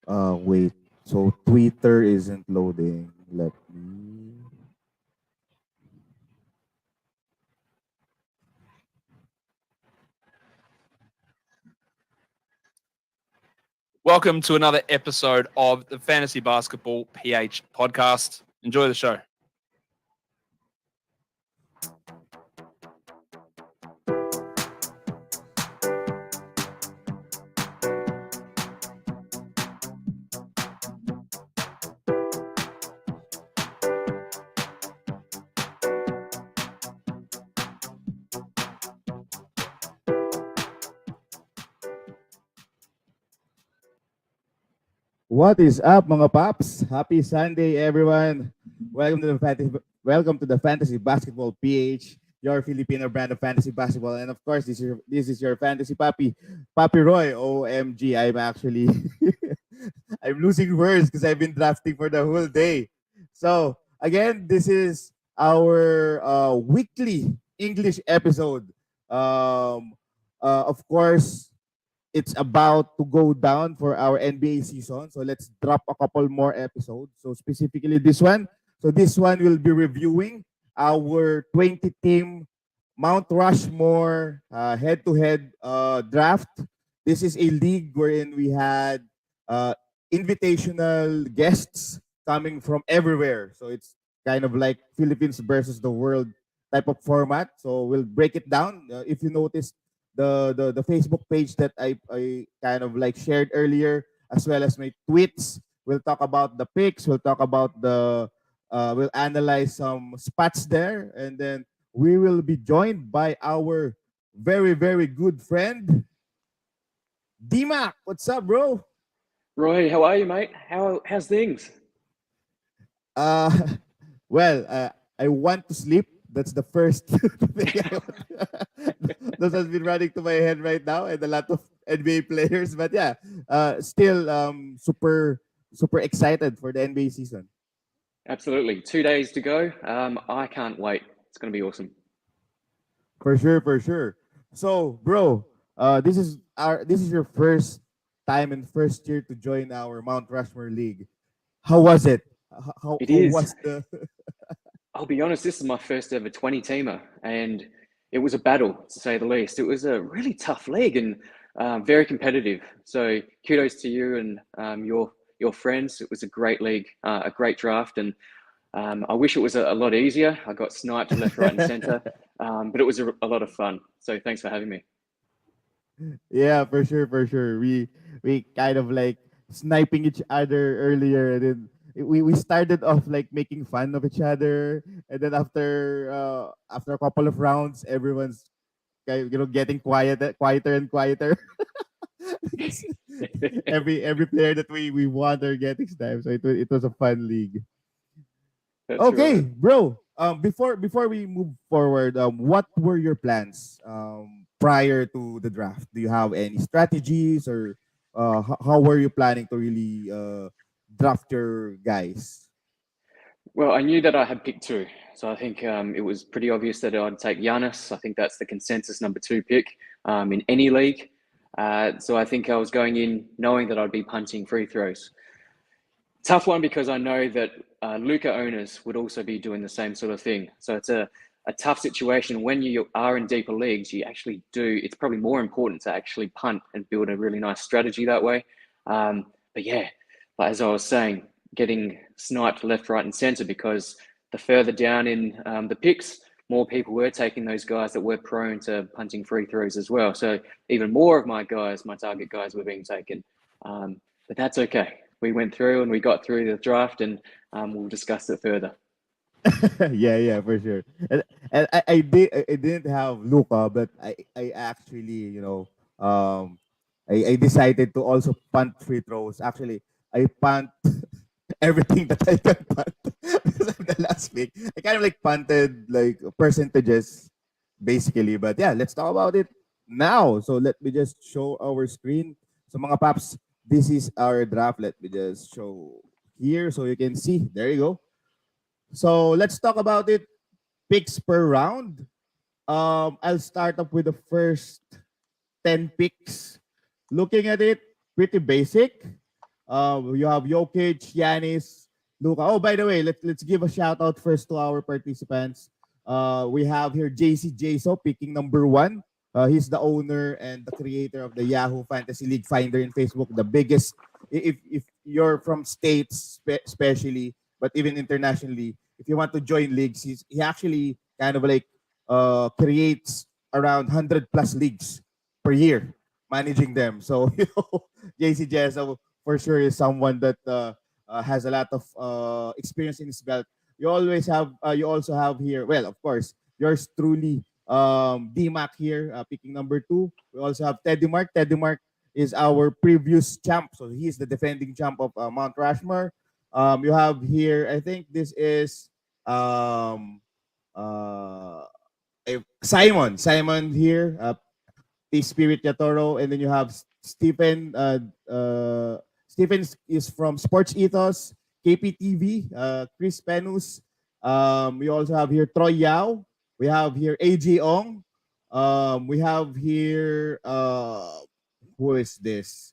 Wait. So Twitter isn't loading. Let me. Welcome to another episode of the Fantasy Basketball PH podcast. Enjoy the show. What is up, mga paps? Happy Sunday, everyone. Welcome to the Fantasy Basketball PH, your Filipino brand of fantasy basketball, and of course, this is your fantasy Papi Roy. OMG, I'm actually I'm losing words because I've been drafting for the whole day. So again, this is our weekly English episode. Um, of course, it's about to go down for our NBA season. So let's drop a couple more episodes. So specifically this one. So this one will be reviewing our 20 team Mount Rushmore head-to-head draft. This is a league wherein we had uh, invitational guests coming from everywhere. So it's kind of like Philippines versus the world type of format. So we'll break it down. If you notice, the Facebook page that I kind of like shared earlier, as well as my tweets. We'll talk about the picks. We'll talk about we'll analyze some spots there, and then we will be joined by our very good friend D-Mac. What's up, bro? Roy, how are you, mate? How's things? Uh, well, I want to sleep. That's the first thing that has been running to my head right now, and a lot of NBA players. But yeah, still super excited for the NBA season. Absolutely. 2 days to go. I can't wait. It's going to be awesome. For sure. So, bro, this is your first time and first year to join our Mount Rushmore League. How was it? It How is. was the I'll be honest, this is my first ever 20 teamer, and it was a battle, to say the least. It was a really tough league and very competitive. So kudos to you and your friends. It was a great league, a great draft, and I wish it was a lot easier. I got sniped left, right, and center, but it was a lot of fun. So thanks for having me. Yeah, for sure. We kind of like sniping each other earlier, and then we started off like making fun of each other, and then after a couple of rounds, everyone's getting quieter and quieter. Because every player that we won are getting sniped, so it was a fun league. That's Okay, right. bro. Before we move forward, what were your plans prior to the draft? Do you have any strategies, or how were you planning to really draft your guys? Well, I knew that I had picked two. So I think it was pretty obvious that I'd take Giannis. I think that's the consensus number two pick in any league. So I think I was going in knowing that I'd be punting free throws. Tough one because I know that Luca owners would also be doing the same sort of thing. So it's a tough situation when you are in deeper leagues. You actually do. It's probably more important to actually punt and build a really nice strategy that way. But yeah, but as I was saying, getting sniped left, right, and center because the further down in the picks, more people were taking those guys that were prone to punting free throws as well. So even more of my guys, my target guys, were being taken. But that's okay. We went through and we got through the draft, and we'll discuss it further. Yeah, for sure. I didn't have Luca, but I actually I decided to also punt free throws. Actually, I punt everything that I can punt because I'm the last pick. I kind of like punted like percentages basically, but yeah, let's talk about it now. So let me just show our screen. So mga paps, this is our draft. Let me just show here so you can see. There you go. So let's talk about it. Picks per round. I'll start up with the first 10 picks. Looking at it, pretty basic. You have Jokic, Giannis, Luka. Oh, by the way, let's give a shout out first to our participants. We have here JC Jaso picking number one. He's the owner and the creator of the Yahoo Fantasy League Finder in Facebook, the biggest. If you're from states, especially, but even internationally, if you want to join leagues, he actually kind of like creates around 100 plus leagues per year, managing them. So JC Jaso for sure is someone that has a lot of experience in his belt. You also have here, well, of course, yours truly, DMAC here, picking number two. We also have Teddy Mark. Teddy Mark is our previous champ, so he's the defending champ of Mount Rushmore. You have here, I think this is um, uh, Simon. Simon here, Spirit Yatoro, and then you have Stephen. Stephen is from Sports Ethos, KPTV, Chris Penus. We also have here Troy Yao. We have here AJ Ong. We have here who is this?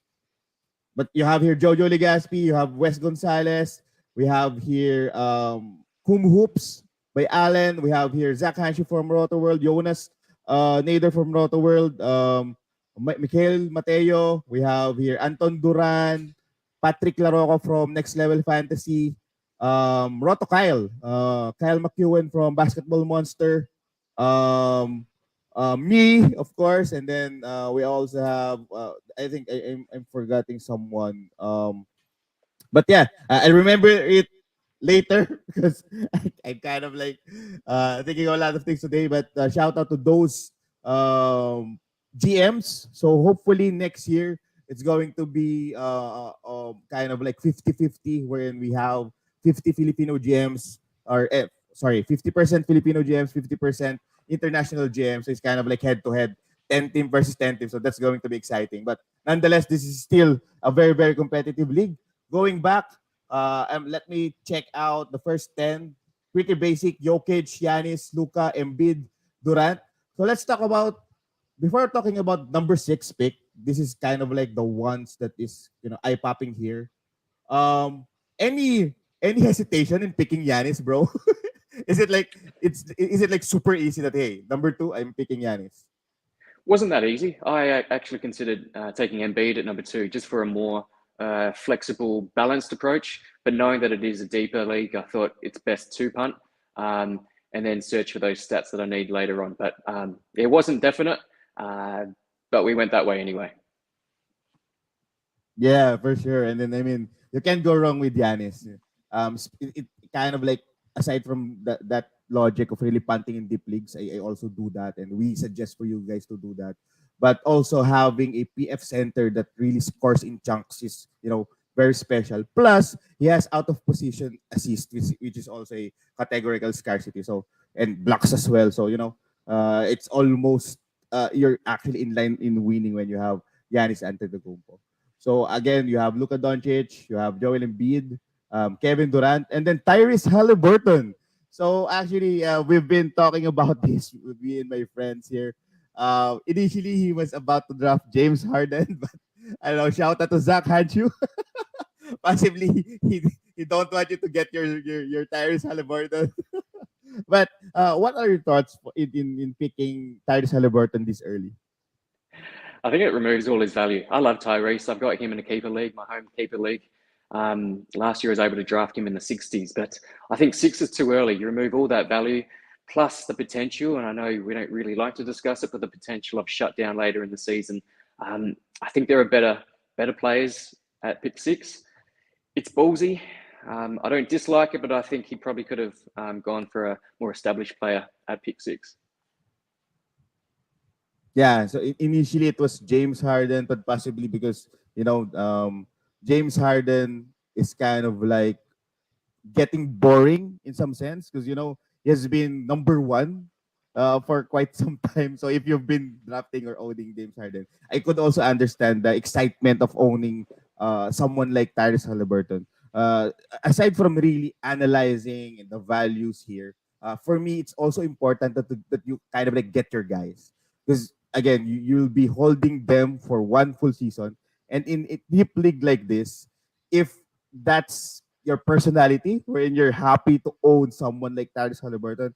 But you have here Jojo Legaspi, you have Wes Gonzalez, we have here Kum Hoops by Allen, we have here Zach Hanshi from Roto World, Jonas Nader from Roto World, Mikhail Mateo, we have here Anton Duran, Patrick Laroco from Next Level Fantasy, Roto Kyle, Kyle McEwen from Basketball Monster, um, me, of course, and then we also have. I think I'm forgetting someone. But yeah, I remember it later because I'm kind of like thinking of a lot of things today. But shout out to those GMs. So hopefully next year it's going to be kind of like 50-50, wherein we have 50 Filipino GMs or sorry, 50% Filipino GMs, 50% international GMs. So it's kind of like head to head, 10 team versus 10 team. So that's going to be exciting. But nonetheless, this is still a very, very competitive league. Going back, let me check out the first 10. Pretty basic. Jokic, Giannis, Luka, Embiid, Durant. So let's talk about, before talking about number 6 pick, this is kind of like the ones that is, eye popping here. Um, any hesitation in picking Giannis, bro? is it like is it like super easy that, hey, number 2, I'm picking Giannis? Wasn't that easy. I actually considered taking Embiid at number two just for a more flexible, balanced approach. But knowing that it is a deeper league, I thought it's best to punt and then search for those stats that I need later on. But it wasn't definite, but we went that way anyway. Yeah, for sure. And then I mean, you can't go wrong with Giannis. It kind of like, aside from that logic of really punting in deep leagues, I also do that, and we suggest for you guys to do that. But also having a PF center that really scores in chunks is, very special. Plus, he has out of position assist, which is also a categorical scarcity. So, and blocks as well. So it's almost you're actually in line in winning when you have Giannis Antetokounmpo. So again, you have Luka Doncic, you have Joel Embiid, Kevin Durant, and then Tyrese Halliburton. So actually, we've been talking about this with me and my friends here. Initially, he was about to draft James Harden, but I don't know. Shout out to Zach Hanchu. Possibly, he don't want you to get your Tyrese Halliburton. But what are your thoughts in picking Tyrese Halliburton this early? I think it removes all his value. I love Tyrese. I've got him in a keeper league, my home keeper league. Last year I was able to draft him in the 60s, but I think 6 is too early. You remove all that value, plus the potential, and I know we don't really like to discuss it, but the potential of shutdown later in the season. I think there are better players at pick 6. It's ballsy. I don't dislike it, but I think he probably could have gone for a more established player at pick 6. Yeah, so initially it was James Harden, but possibly because James Harden is kind of like getting boring in some sense because he has been number one for quite some time. So if you've been drafting or owning James Harden, I could also understand the excitement of owning someone like Tyrese Halliburton. Aside from really analyzing the values here, for me it's also important that you kind of like get your guys, because again you'll be holding them for one full season, and in a deep league like this, if that's your personality, wherein you're happy to own someone like Tyrese Halliburton,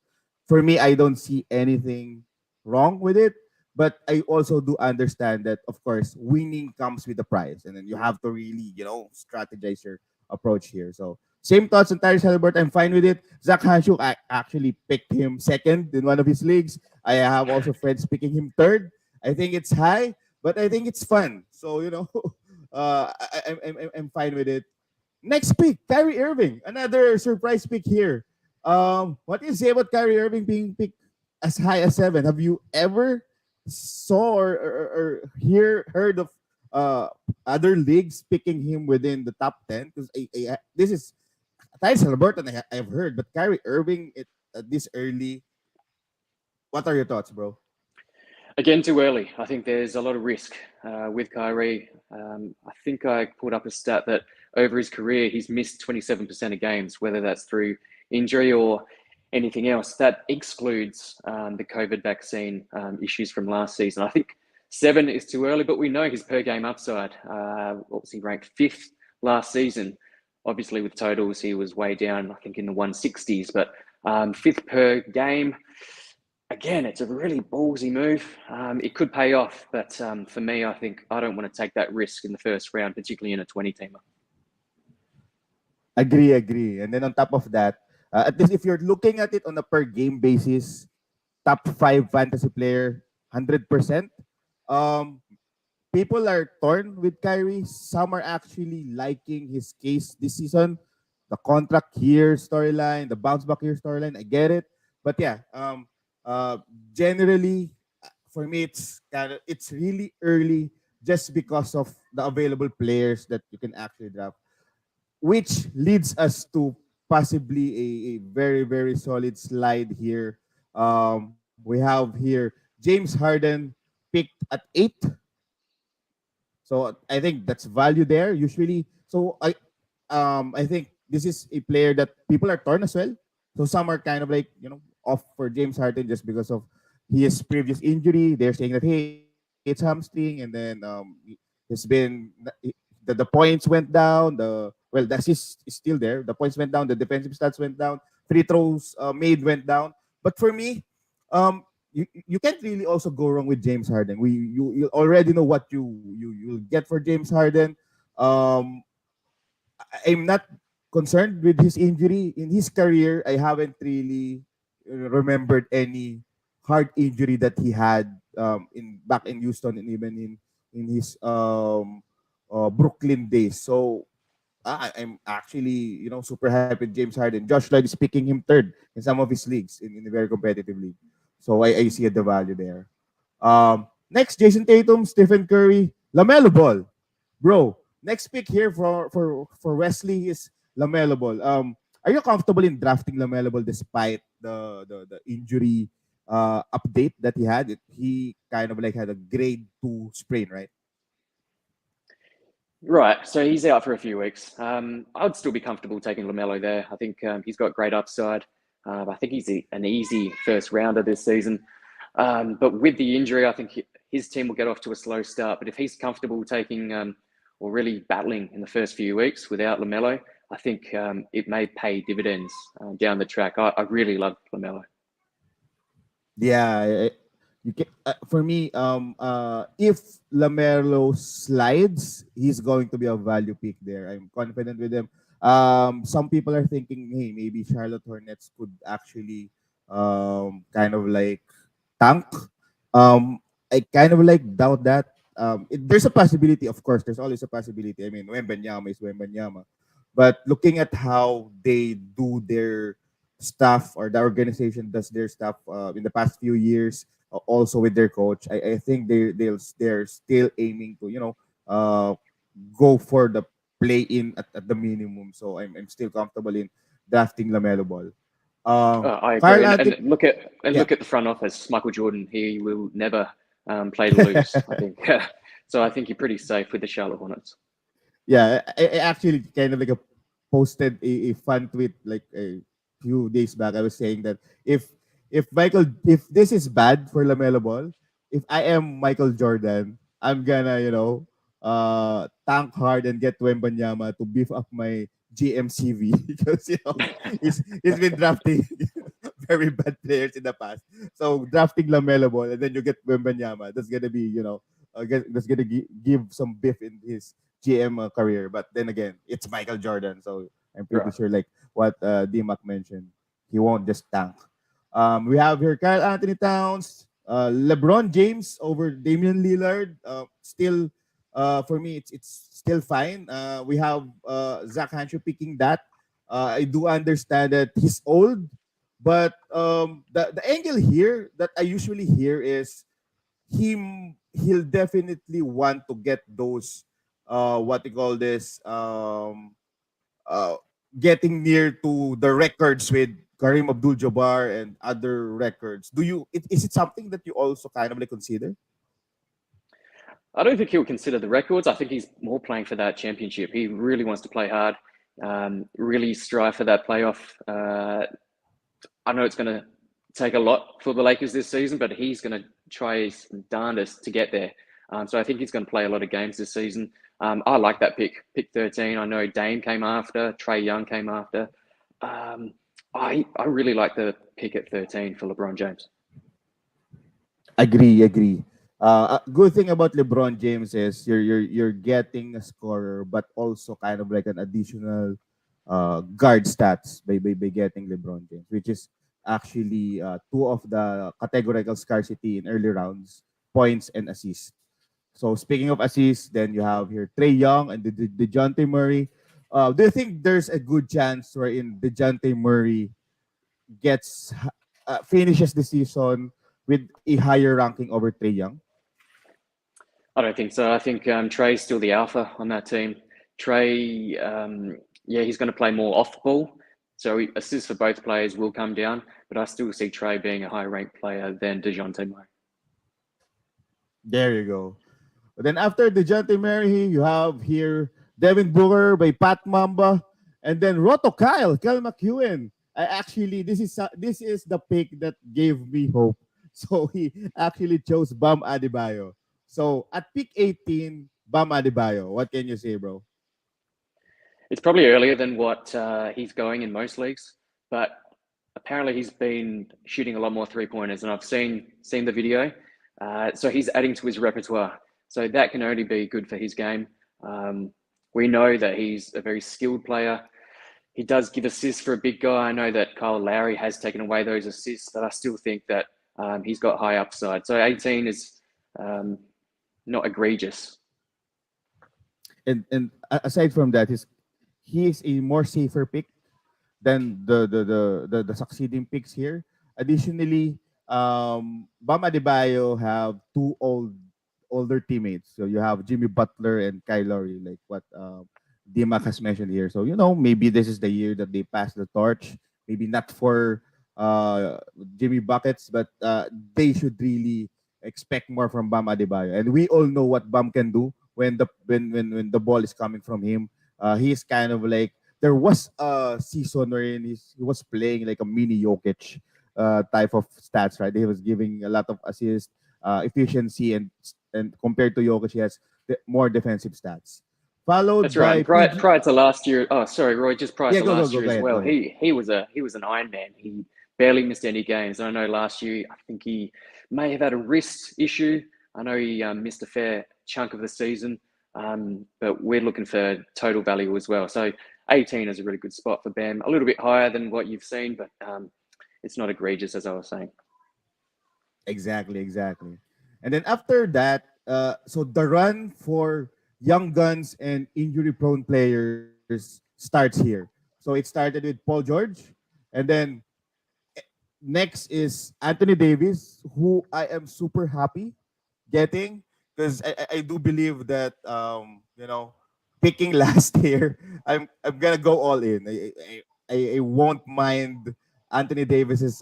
for me, I don't see anything wrong with it. But I also do understand that, of course, winning comes with a price, and then you have to really, strategize your approach here. So same thoughts on Tyrese Halliburton. I'm fine with it. Zach Hanshuk, I actually picked him second in one of his leagues. I have also friends picking him third. I think it's high, but I think it's fun. So I'm fine with it. Next pick, Kyrie Irving, another surprise pick here. What do you say about Kyrie Irving being picked as high as seven? Have you ever saw or heard of uh, other leagues picking him within the top 10? Because this is Tyrese Halliburton, I've heard, but Kyrie Irving this early. What are your thoughts, bro? Again, too early. I think there's a lot of risk with Kyrie. I think I put up a stat that over his career, he's missed 27% of games, whether that's through injury or anything else. That excludes the COVID vaccine issues from last season. I think seven is too early, but we know his per game upside. What was he ranked? Fifth last season. Obviously, with totals, he was way down, I think, in the 160s, but fifth per game. Again, it's a really ballsy move. It could pay off, but for me, I think I don't want to take that risk in the first round, particularly in a 20 teamer. Agree. And then on top of that, at least if you're looking at it on a per game basis, top five fantasy player, 100%. Um, People are torn with Kyrie. Some are actually liking his case this season. The contract here storyline, the bounce back here storyline. I get it, but yeah, uh, generally for me it's really early just because of the available players that you can actually draft, which leads us to possibly a very very solid slide here. We have here James Harden picked at 8, so I think that's value there. Usually, I think this is a player that people are torn as well. So some are kind of like off for James Harden just because of his previous injury. They're saying that hey, it's hamstring, and then it's been the points went down. The assist is still there. The points went down. The defensive stats went down. Free throws made went down. But for me, um, you can't really also go wrong with James Harden. You already know what you'll get for James Harden. Um, I'm not concerned with his injury in his career. I haven't really remembered any hard injury that he had in back in Houston and even in his Brooklyn days. So I'm actually super happy with James Harden. Josh Lloyd is picking him third in some of his leagues in a very competitive league. So I see the value there. Next, Jason Tatum, Stephen Curry, Lamelo Ball, bro. Next pick here for Wesley is Lamelo Ball. Are you comfortable in drafting Lamelo Ball despite the injury update that he had? He kind of like had a grade 2 sprain, right? Right, so he's out for a few weeks. I'd still be comfortable taking LaMelo there. I think he's got great upside. I think he's an easy first rounder this season. But with the injury, I think his team will get off to a slow start. But if he's comfortable taking or really battling in the first few weeks without LaMelo, I think it may pay dividends down the track. I really love LaMelo. Yeah, you can, for me, if Lamelo slides, he's going to be a value pick there. I'm confident with him. Some people are thinking, hey, maybe Charlotte Hornets could actually kind of like tank. I kind of like doubt that. There's a possibility, of course. There's always a possibility. I mean, Wembanyama is Wembanyama, but looking at how they do their stuff or the organization does their stuff in the past few years, also with their coach, I think they're still aiming to uh, go for the play in at the minimum. So I'm still comfortable in drafting Lamelo Ball. I agree, Carl and, Anthony, and look at yeah. the front office. Michael Jordan, he will never play to lose. I think so. I think you're pretty safe with the Charlotte Hornets. Yeah, I actually kind of like posted a fun tweet like a few days back. I was saying that if this is bad for Lamelo Ball, if I am Michael Jordan, I'm gonna tank hard and get Wembanyama to beef up my GMCV because he's been drafting very bad players in the past. So drafting Lamelo Ball and then you get Wembanyama, that's gonna be that's gonna give some biff in his GM career. But then again, it's Michael Jordan, so I'm pretty Right. sure like what D-Mac mentioned, he won't just tank. We have here Kyle Anthony Towns, LeBron James over Damian Lillard. Still, for me, it's still fine. We have Zach Hanshaw picking that. I do understand that he's old, but the angle here that I usually hear is he'll definitely want to get those what you call this uh, getting near to the records with Kareem Abdul-Jabbar and other records. Is it something that you also kind of like consider? I don't think he'll consider the records. I think he's more playing for that championship. He really wants to play hard, really strive for that playoff. I know it's going to take a lot for the Lakers this season, but he's going to try his darndest to get there. So I think he's going to play a lot of games this season. I like that pick 13. I know Dame came after, Trae Young came after. I really like the pick at 13 for LeBron James. Agree. A good thing about LeBron James is you're getting a scorer, but also kind of like an additional guard stats by getting LeBron James, which is actually two of the categorical scarcity in early rounds, points and assists. So speaking of assists, then you have here Trey Young and the DeJounte Murray. Do you think there's a good chance wherein DeJounte Murray finishes the season with a higher ranking over Trey Young? I don't think so. I think Trey's still the alpha on that team. Trey, yeah, he's going to play more off the ball. So assists for both players will come down, but I still see Trey being a higher ranked player than DeJounte Murray. There you go. Then after DeJounte Murray, you have here Devin Booker by Pat Mamba, and then Kyle McEwen. I actually this is the pick that gave me hope. So he actually chose Bam Adebayo. So at pick 18, Bam Adebayo. What can you say, bro? It's probably earlier than what he's going in most leagues, but apparently he's been shooting a lot more 3-pointers, and I've seen the video. So he's adding to his repertoire. So that can only be good for his game. We know that he's a very skilled player. He does give assists for a big guy. I know that Kyle Lowry has taken away those assists, but I still think that he's got high upside. So 18 is not egregious. And aside from that, he is a more safer pick than the succeeding picks here. Additionally, Bam Adebayo have two older teammates. So you have Jimmy Butler and Kyle Lowry, like what Dimac has mentioned here. So maybe this is the year that they pass the torch. Maybe not for Jimmy buckets, but they should really expect more from Bam Adebayo. And we all know what Bam can do when the ball is coming from him. He's kind of like there was a season wherein he was playing like a mini Jokic type of stats, right? He was giving a lot of assists, efficiency, and compared to Jokic, he has more defensive stats. Followed That's right. by And prior, PG. prior to last year, oh sorry, Roy, just prior Yeah, to go last go year go as ahead, go well, ahead. he was an Iron Man. He barely missed any games. I know last year I think he may have had a wrist issue. I know he missed a fair chunk of the season, but we're looking for total value as well. So 18 is a really good spot for Bam. A little bit higher than what you've seen, but it's not egregious as I was saying. Exactly. And then after that, so the run for young guns and injury-prone players starts here. So it started with Paul George, and then next is Anthony Davis, who I am super happy getting because I do believe that picking last year I'm gonna go all in. I won't mind Anthony Davis's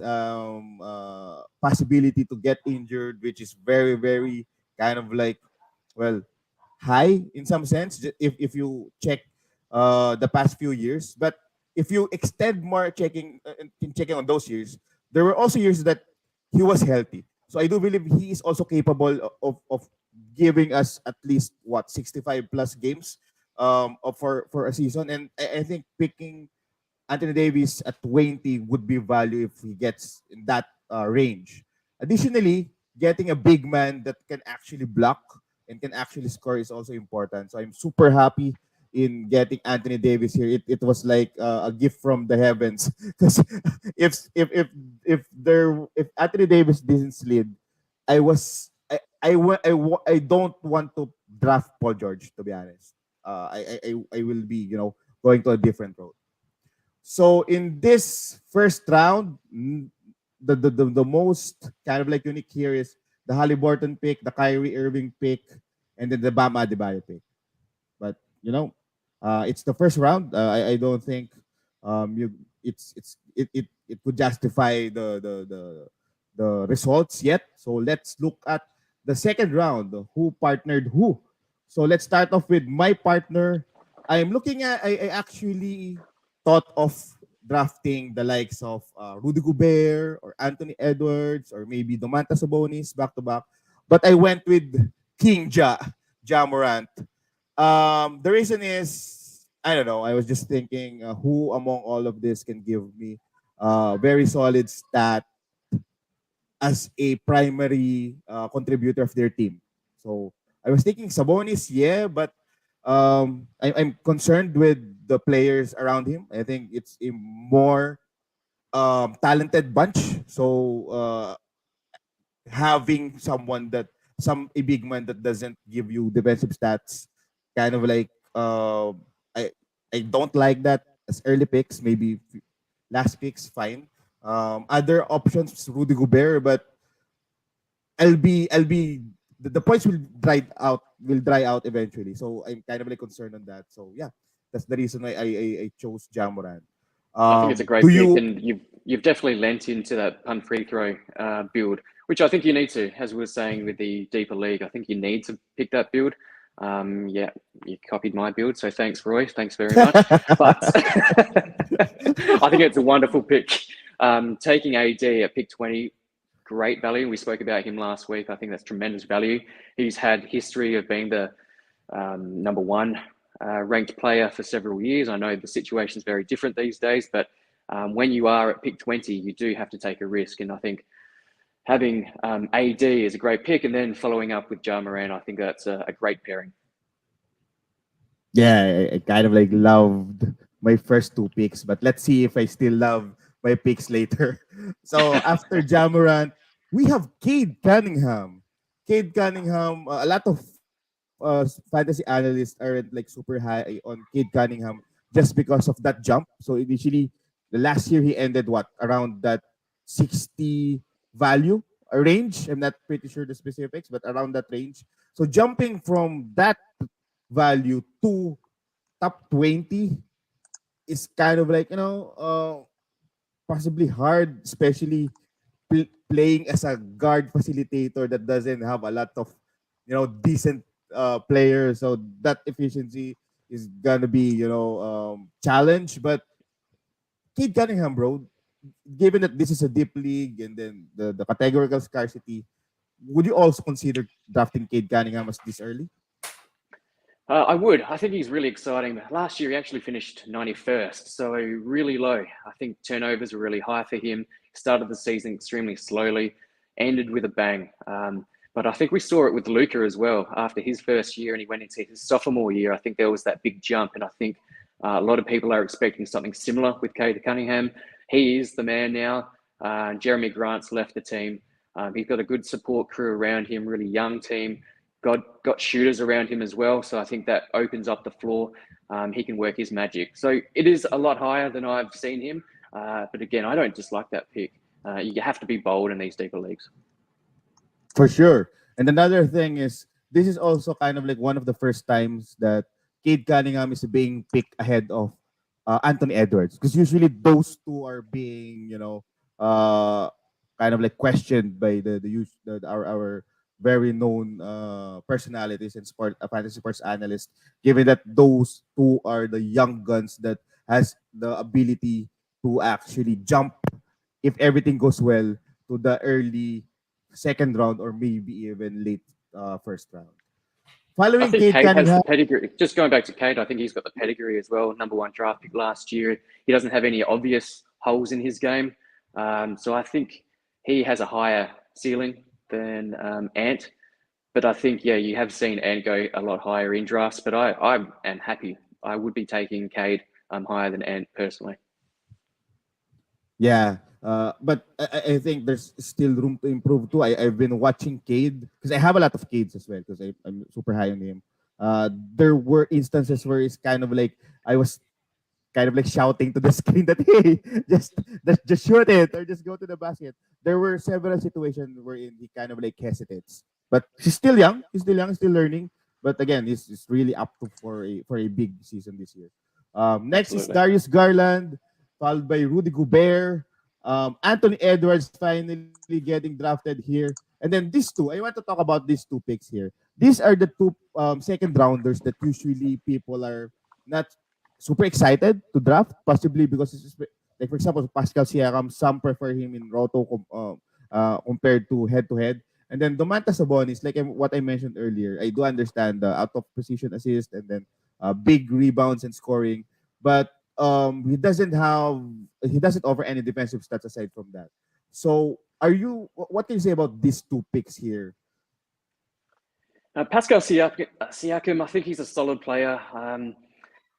possibility to get injured, which is very very kind of like well high in some sense if you check the past few years. But if you extend more checking on those years, there were also years that he was healthy. So I do believe he is also capable of giving us at least what 65 plus games for a season. And I think picking Anthony Davis at 20 would be value if he gets in that range. Additionally, getting a big man that can actually block and can actually score is also important. So I'm super happy in getting Anthony Davis here. It was like a gift from the heavens because if Anthony Davis didn't slid, I was I don't want to draft Paul George, to be honest. I will be going to a different road. So in this first round, the most kind of like unique here is the Halliburton pick, the Kyrie Irving pick, and then the Bam Adebayo pick. But it's the first round. I don't think you it would justify the results yet. So let's look at the second round. Who partnered who? So let's start off with my partner. I'm looking at. I actually thought of drafting the likes of Rudy Gobert or Anthony Edwards or maybe Domantas Sabonis back to back, but I went with King Ja Morant. The reason is I don't know. I was just thinking who among all of this can give me very solid stat as a primary contributor of their team. So I was thinking Sabonis, yeah, but I'm concerned with the players around him. I think it's a more talented bunch. So having someone that a big man that doesn't give you defensive stats, kind of like I I don't like that as early picks. Maybe last picks, fine. Other options, Rudy Gobert, but I'll be the points will dry out eventually. So I'm kind of like concerned on that. So yeah, that's the reason why I chose Jamoran. I think it's a Do great pick, you and you've definitely lent into that punt free throw build, which I think you need to, as we were saying with the deeper league. I think you need to pick that build. Yeah, you copied my build, so thanks, Roy. Thanks very much. But I think it's a wonderful pick. Taking AD at pick 20, great value. We spoke about him last week. I think that's tremendous value. He's had history of being the number one ranked player for several years. I know the situation is very different these days, but when you are at pick 20, you do have to take a risk. And I think having AD is a great pick, and then following up with Ja Morant, I think that's a great pairing. Yeah, I kind of like loved my first two picks, but let's see if I still love my picks later. So after Jamorant, we have Cade Cunningham. Cade Cunningham, a lot of fantasy analysts aren't like super high on Cade Cunningham just because of that jump. So initially, the last year he ended what around that 60 value range. I'm not pretty sure the specifics, but around that range. So jumping from that value to top 20 is kind of like possibly hard, especially playing as a guard facilitator that doesn't have a lot of decent players. So that efficiency is gonna be challenge. But Kid Cunningham, bro, given that this is a deep league and then the categorical scarcity, would you also consider drafting Cade Cunningham as this early? I would. I think he's really exciting. Last year, he actually finished 91st, so really low. I think turnovers were really high for him. Started the season extremely slowly, ended with a bang. But I think we saw it with Luca as well. After his first year and he went into his sophomore year, I think there was that big jump. And I think a lot of people are expecting something similar with Cade Cunningham. He is the man now. Jeremy Grant's left the team. He's got a good support crew around him, really young team. Got shooters around him as well. So I think that opens up the floor. He can work his magic. So it is a lot higher than I've seen him. But again, I don't dislike that pick. You have to be bold in these deeper leagues. For sure. And another thing is this is also kind of like one of the first times that Cade Cunningham is being picked ahead of Anthony Edwards because usually those two are being kind of like questioned by our very known personalities and fantasy sports analysts, given that those two are the young guns that has the ability to actually jump if everything goes well to the early second round or maybe even late first round. I Following think Cade Cade has Cunningham, the pedigree. Just going back to Cade, I think he's got the pedigree as well. Number one draft pick last year. He doesn't have any obvious holes in his game. So I think he has a higher ceiling than Ant. But I think, yeah, you have seen Ant go a lot higher in drafts. But I am happy. I would be taking Cade higher than Ant personally. yeah. But I think there's still room to improve too. I've been watching Cade because I have a lot of Cades as well because I'm super high on him. There were instances where it's kind of like I was kind of like shouting to the screen that hey, just shoot it or just go to the basket. There were several situations wherein he kind of like hesitates, but he's still young. He's still young, still learning. But again, he's really up to for a big season this year. Next is Absolutely. Darius Garland, followed by Rudy Gobert. Anthony Edwards finally getting drafted here. And then these two, I want to talk about these two picks here. These are the two second rounders that usually people are not super excited to draft, possibly because it's like for example Pascal Siakam, some prefer him in compared to head to head. And then Domantas Sabonis, like what I mentioned earlier, I do understand the out of position assist and then big rebounds and scoring, but he doesn't offer any defensive stats aside from that. So what can you say about these two picks here? Pascal Siakam, I think he's a solid player.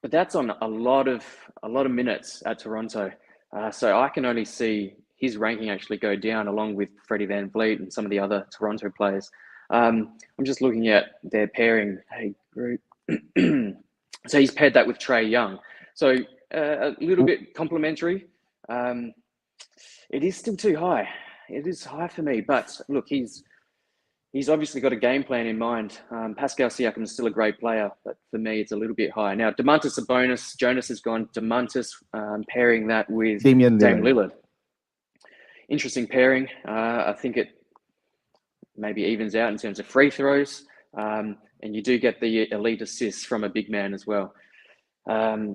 But that's on a lot of minutes at Toronto. So I can only see his ranking actually go down along with Freddie Van Vliet and some of the other Toronto players. I'm just looking at their pairing. Hey, group. So he's paired that with Trae Young. So a little bit complimentary. It is still too high. It is high for me. But look, he's obviously got a game plan in mind. Pascal Siakam is still a great player, but for me, it's a little bit high. Now, Domantas Sabonis, Jonas has gone Domantas, pairing that with Damian Dame Lillard. Lillard. Interesting pairing. I think it maybe evens out in terms of free throws, and you do get the elite assists from a big man as well.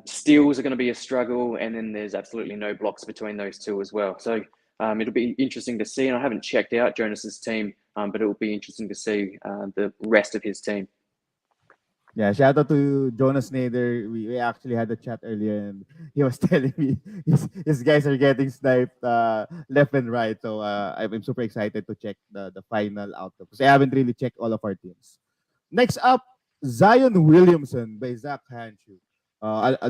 Steals are going to be a struggle, and then there's absolutely no blocks between those two as well. So it'll be interesting to see, and I haven't checked out Jonas's team, but it will be interesting to see the rest of his team. Yeah, shout out to Jonas Nader. We actually had a chat earlier, and he was telling me his guys are getting sniped left and right. So I'm super excited to check the final outcome because I haven't really checked all of our teams. Next up, Zion Williamson by Zach Hanshu.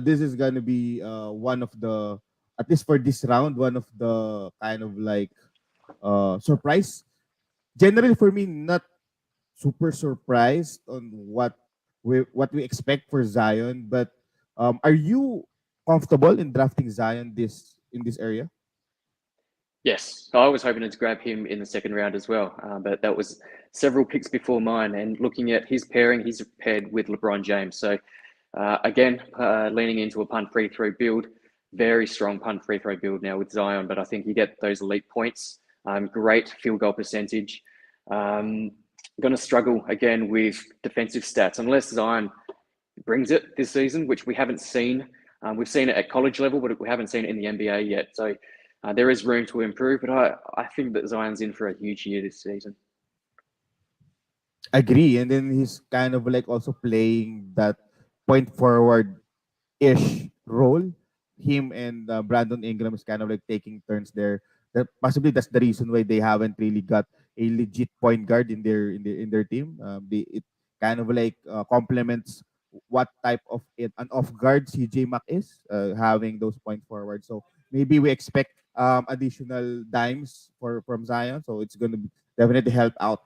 This is gonna be one of the, at least for this round, one of the kind of like surprise. Generally for me, not super surprised on what we expect for Zion, but are you comfortable in drafting Zion in this area? Yes, I was hoping to grab him in the second round as well, but that was several picks before mine. And looking at his pairing, he's paired with LeBron James. So again, leaning into a punt free throw build, very strong punt free throw build now with Zion. But I think you get those elite points, great field goal percentage. Going to struggle again with defensive stats unless Zion brings it this season, which we haven't seen. We've seen it at college level, but we haven't seen it in the NBA yet. So there is room to improve, but I think that Zion's in for a huge year this season. Agree, and then he's kind of like also playing that point forward ish role. Him and Brandon Ingram is kind of like taking turns there. That possibly that's the reason why they haven't really got a legit point guard in their team. It kind of like complements what type of an off guard CJ Mack is, having those point forward. So maybe we expect additional dimes from Zion. So it's going to definitely help out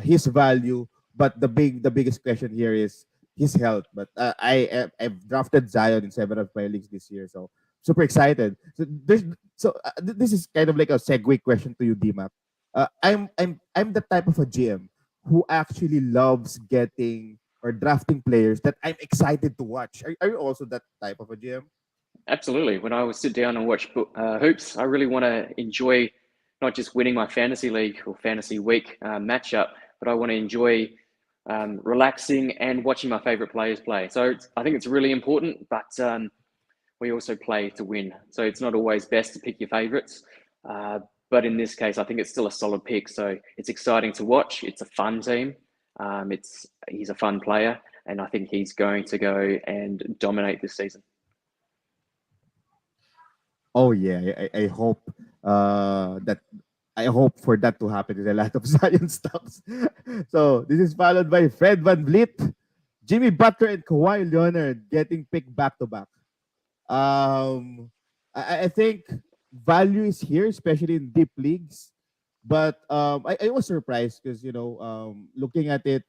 his value. But the biggest question here is his health. But I've drafted Zion in several of my leagues this year, so super excited. This is kind of like a segue question to you, Dmap. I'm the type of a GM who actually loves getting or drafting players that I'm excited to watch. Are you also that type of a GM? Absolutely. When I would sit down and watch hoops, I really want to enjoy not just winning my fantasy league or fantasy week matchup, but I want to enjoy relaxing and watching my favorite players play. So I think it's really important, but we also play to win. So it's not always best to pick your favorites. But in this case, I think it's still a solid pick. So it's exciting to watch. It's a fun team. It's he's a fun player, and I think he's going to go and dominate this season. Oh yeah, I hope that I hope for that to happen in a lot of Zion stocks. So this is followed by Fred Van Vliet, Jimmy Butler, and Kawhi Leonard getting picked back to back. I think value is here, especially in deep leagues. But I was surprised because looking at it,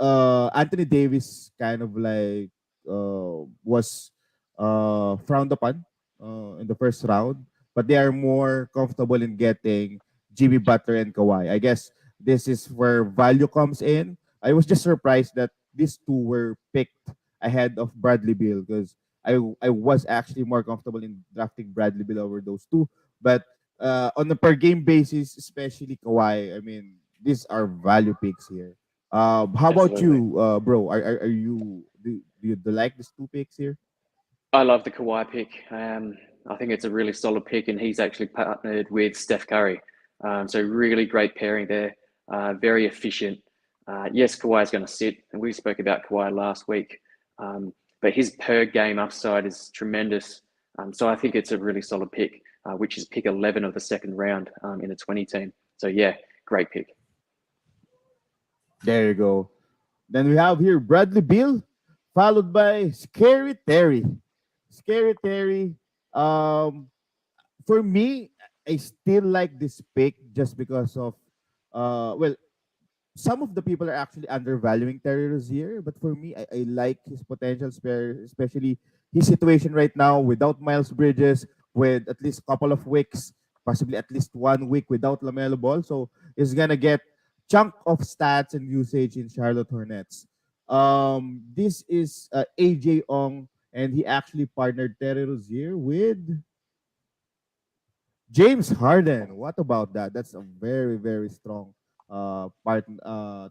Anthony Davis kind of like was frowned upon in the first round, but they are more comfortable in getting Jimmy Butler and Kawhi. I guess this is where value comes in. I was just surprised that these two were picked ahead of Bradley Beal because I was actually more comfortable in drafting Bradley Beal over those two. But on a per game basis, especially Kawhi, I mean, these are value picks here. How about Absolutely. you, bro? Are you do you like these two picks here? I love the Kawhi pick. I think it's a really solid pick, and he's actually partnered with Steph Curry. So really great pairing there. Very efficient. Yes, Kawhi is going to sit, and we spoke about Kawhi last week. But his per game upside is tremendous. So I think it's a really solid pick, which is pick 11 of the second round in a 20 team. So yeah, great pick. There you go. Then we have here Bradley Beal, followed by Scary Terry. Scary Terry. Um, for me, I still like this pick just because of well, some of the people are actually undervaluing Terry Rozier, but for me, I like his potential, especially his situation right now without Miles Bridges, with at least a couple of weeks, possibly at least 1 week without Lamelo Ball. So he's gonna get chunk of stats and usage in Charlotte Hornets. This is AJ Ong, and he actually partnered Terry Rozier with James Harden. What about that? That's a very, very strong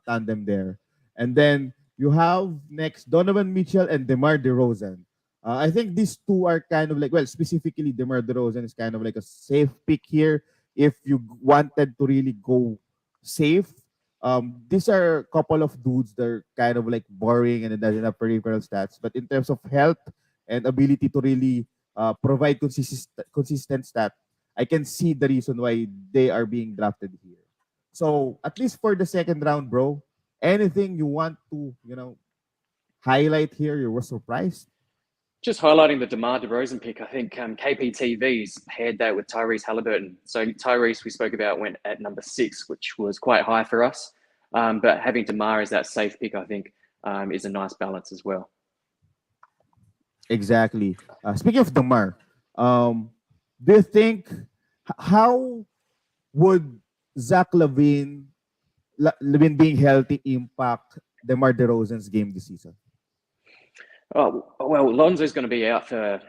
tandem there. And then you have next Donovan Mitchell and DeMar DeRozan. I think these two are kind of like, well, specifically DeMar DeRozan is kind of like a safe pick here. If you wanted to really go safe, these are a couple of dudes that are kind of like boring and it doesn't have peripheral stats. But in terms of health and ability to really provide consistent stats, I can see the reason why they are being drafted here. So at least for the second round, bro, anything you want to, highlight here, you were surprised? Just highlighting the DeMar DeRozan pick, I think KPTV's paired that with Tyrese Halliburton. So Tyrese, we spoke about, went at number 6, which was quite high for us. But having DeMar as that safe pick, I think, is a nice balance as well. Exactly. Speaking of Damar, do you think how would Zach Levine being healthy impact DeMar DeRozan's game this season? Oh well, Lonzo's going to be out for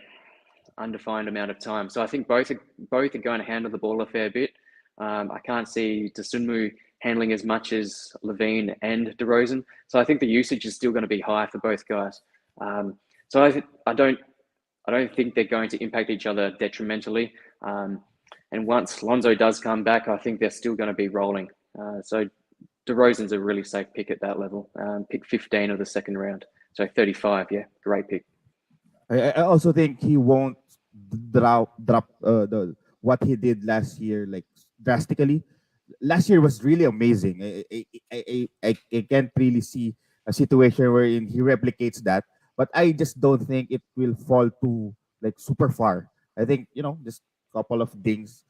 undefined amount of time, so I think both are going to handle the ball a fair bit. I can't see Dosunmu handling as much as Levine and DeRozan, so I think the usage is still going to be high for both guys. So I don't think they're going to impact each other detrimentally. And once Lonzo does come back, I think they're still going to be rolling. So DeRozan's a really safe pick at that level. Pick 15 of the second round. So 35, yeah, great pick. I also think he won't drop the what he did last year like drastically. Last year was really amazing. I can't really see a situation wherein he replicates that, but I just don't think it will fall to like super far. I think just couple of things,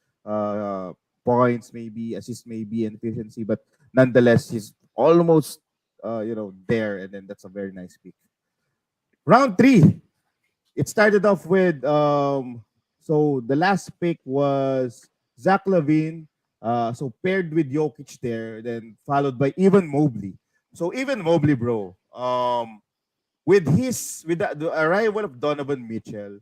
points maybe, assist maybe, and efficiency, but nonetheless he's almost there, and then that's a very nice pick. Round three, it started off with so the last pick was Zach Levine, so paired with Jokic there, then followed by Evan Mobley. So Evan Mobley, bro, with the arrival of Donovan Mitchell,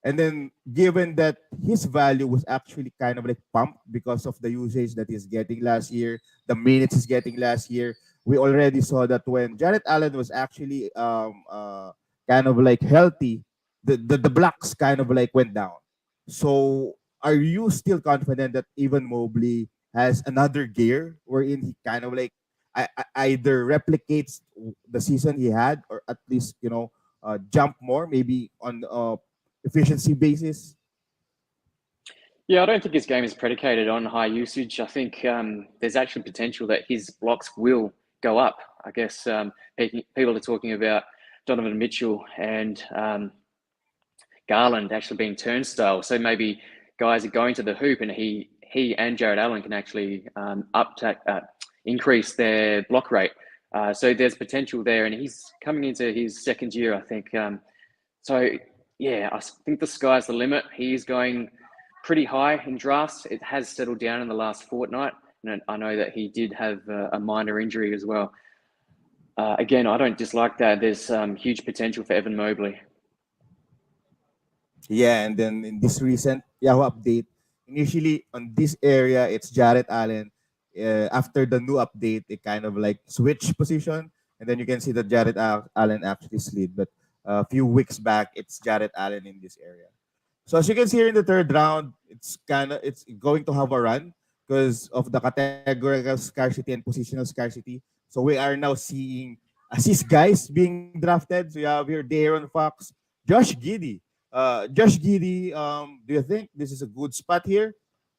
and then given that his value was actually kind of like pumped because of the usage that he's getting last year, the minutes he's getting last year, we already saw that when Jared Allen was actually kind of like healthy, the blocks kind of like went down. So are you still confident that even Mobley has another gear wherein he kind of like either replicates the season he had, or at least jump more, maybe on efficiency basis? Yeah, I don't think his game is predicated on high usage. I think there's actually potential that his blocks will go up. I guess people are talking about Donovan Mitchell and Garland actually being turnstile. So maybe guys are going to the hoop, and he and Jared Allen can actually increase their block rate. So there's potential there, and he's coming into his second year, I think. So yeah, I think the sky's the limit. He's going pretty high in drafts. It has settled down in the last fortnight, and I know that he did have a minor injury as well. Again, I don't dislike that. There's huge potential for Evan Mobley. Yeah, and then in this recent Yahoo update, initially on this area, it's Jarrett Allen. After the new update, it kind of like switch position, and then you can see that Allen actually slid. But a few weeks back, it's Jarrett Allen in this area. So as you can see here in the third round, it's going to have a run because of the categorical scarcity and positional scarcity. So we are now seeing assist guys being drafted. So you have here Daron Fox, Josh Giddey. Josh Giddey, do you think this is a good spot here?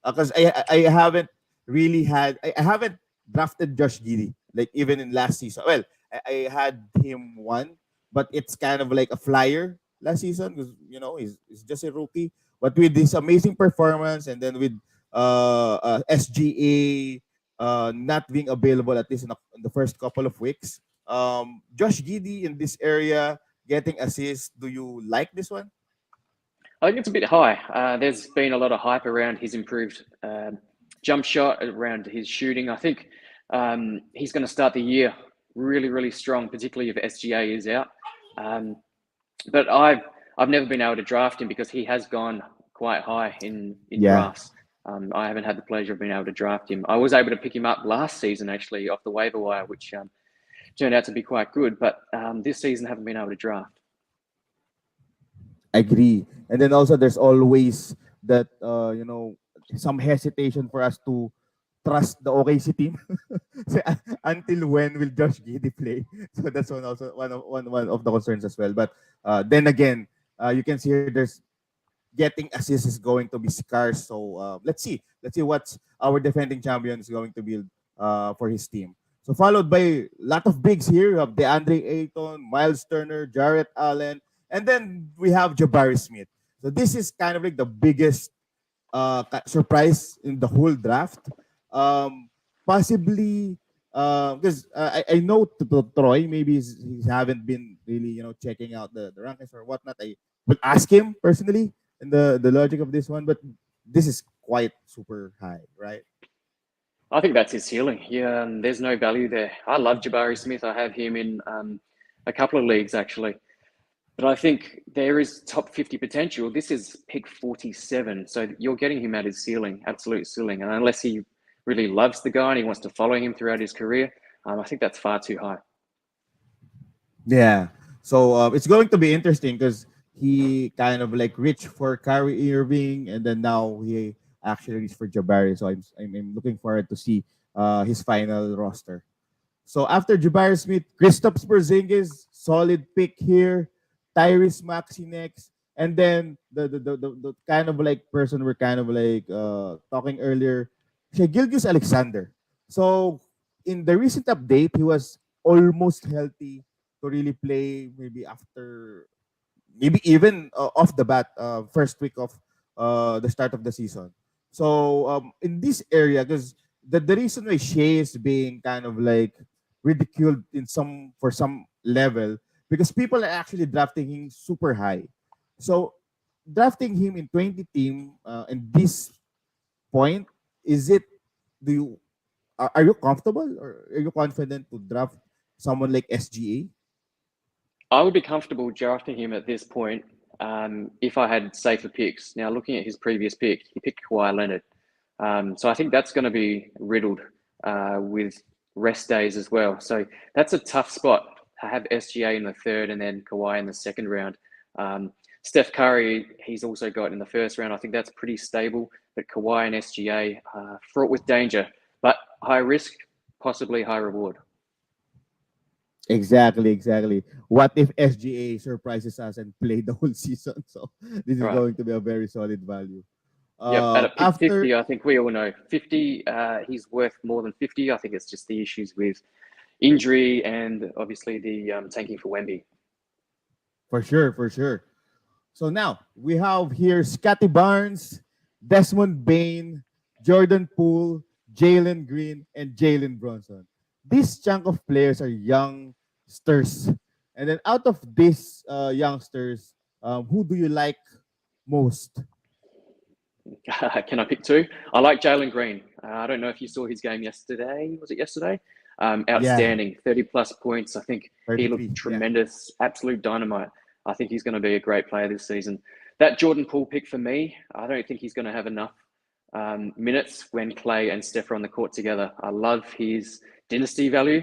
Because I haven't really I haven't drafted Josh Giddey like even in last season. Well, I had him one, but it's kind of like a flyer last season because he's just a rookie. But with this amazing performance, and then with SGA not being available at least in the first couple of weeks, Josh Giddey in this area getting assists. Do you like this one? I think it's a bit high. There's been a lot of hype around his improved jump shot, around his shooting. I think he's going to start the year really, really strong, particularly if SGA is out. But I've never been able to draft him because he has gone quite high in drafts. I haven't had the pleasure of being able to draft him. I was able to pick him up last season actually off the waiver wire, which turned out to be quite good. But this season, I haven't been able to draft. Agree. And then also there's always that some hesitation for us to trust the OKC team. So, until when will Josh Giddey play? So that's one of the concerns as well. But then again, you can see here there's getting assists is going to be scarce. So let's see what our defending champion is going to build for his team. So followed by a lot of bigs here. You have DeAndre Ayton, Miles Turner, Jarrett Allen, and then we have Jabari Smith. So this is kind of like the biggest surprise in the whole draft. Possibly because I know Troy maybe he haven't been really checking out the rankings or whatnot. I will ask him personally and the logic of this one, but this is quite super high, right? I think that's his ceiling. Yeah, there's no value there. I love Jabari Smith. I have him in a couple of leagues actually. But I think there is top 50 potential. This is pick 47. So you're getting him at his ceiling, absolute ceiling. And unless he really loves the guy and he wants to follow him throughout his career, I think that's far too high. Yeah. So it's going to be interesting because he kind of like reached for Kyrie Irving, and then now he actually reached for Jabari. So I'm looking forward to see his final roster. So after Jabari Smith, Kristaps Porzingis, solid pick here. Tyrese Maxey next, and then the kind of like person we're kind of like talking earlier, Shai Gilgeous-Alexander. So in the recent update, he was almost healthy to really play. Maybe after, maybe even off the bat, first week of the start of the season. So in this area, because the reason why Shea is being kind of like ridiculed in some for some level, because people are actually drafting him super high. So drafting him in 20 team in this point, is it, do you are you comfortable or are you confident to draft someone like SGA? I would be comfortable drafting him at this point if I had safer picks. Now, looking at his previous pick, he picked Kawhi Leonard. So I think that's going to be riddled with rest days as well. So that's a tough spot to have SGA in the third and then Kawhi in the second round. Steph Curry, he's also got in the first round. I think that's pretty stable. But Kawhi and SGA, fraught with danger, but high risk, possibly high reward. Exactly, exactly. What if SGA surprises us and play the whole season? So this is Right. going to be a very solid value. Yep. At a pick After 50, I think we all know 50. He's worth more than 50. I think it's just the issues with injury and obviously the tanking for Wemby. For sure, for sure. So now we have here Scotty Barnes, Desmond Bain, Jordan Poole, Jalen Green, and Jalen Bronson. This chunk of players are youngsters. And then out of these youngsters, who do you like most? Can I pick two? I like Jalen Green. I don't know if you saw his game yesterday. Was it yesterday? Yeah, Outstanding, 30 plus points. I think he looked 33. Yeah. tremendous, absolute dynamite. I think he's going to be a great player this season. That Jordan Poole pick for me, I don't think he's going to have enough minutes when Clay and Steph are on the court together. I love his dynasty value,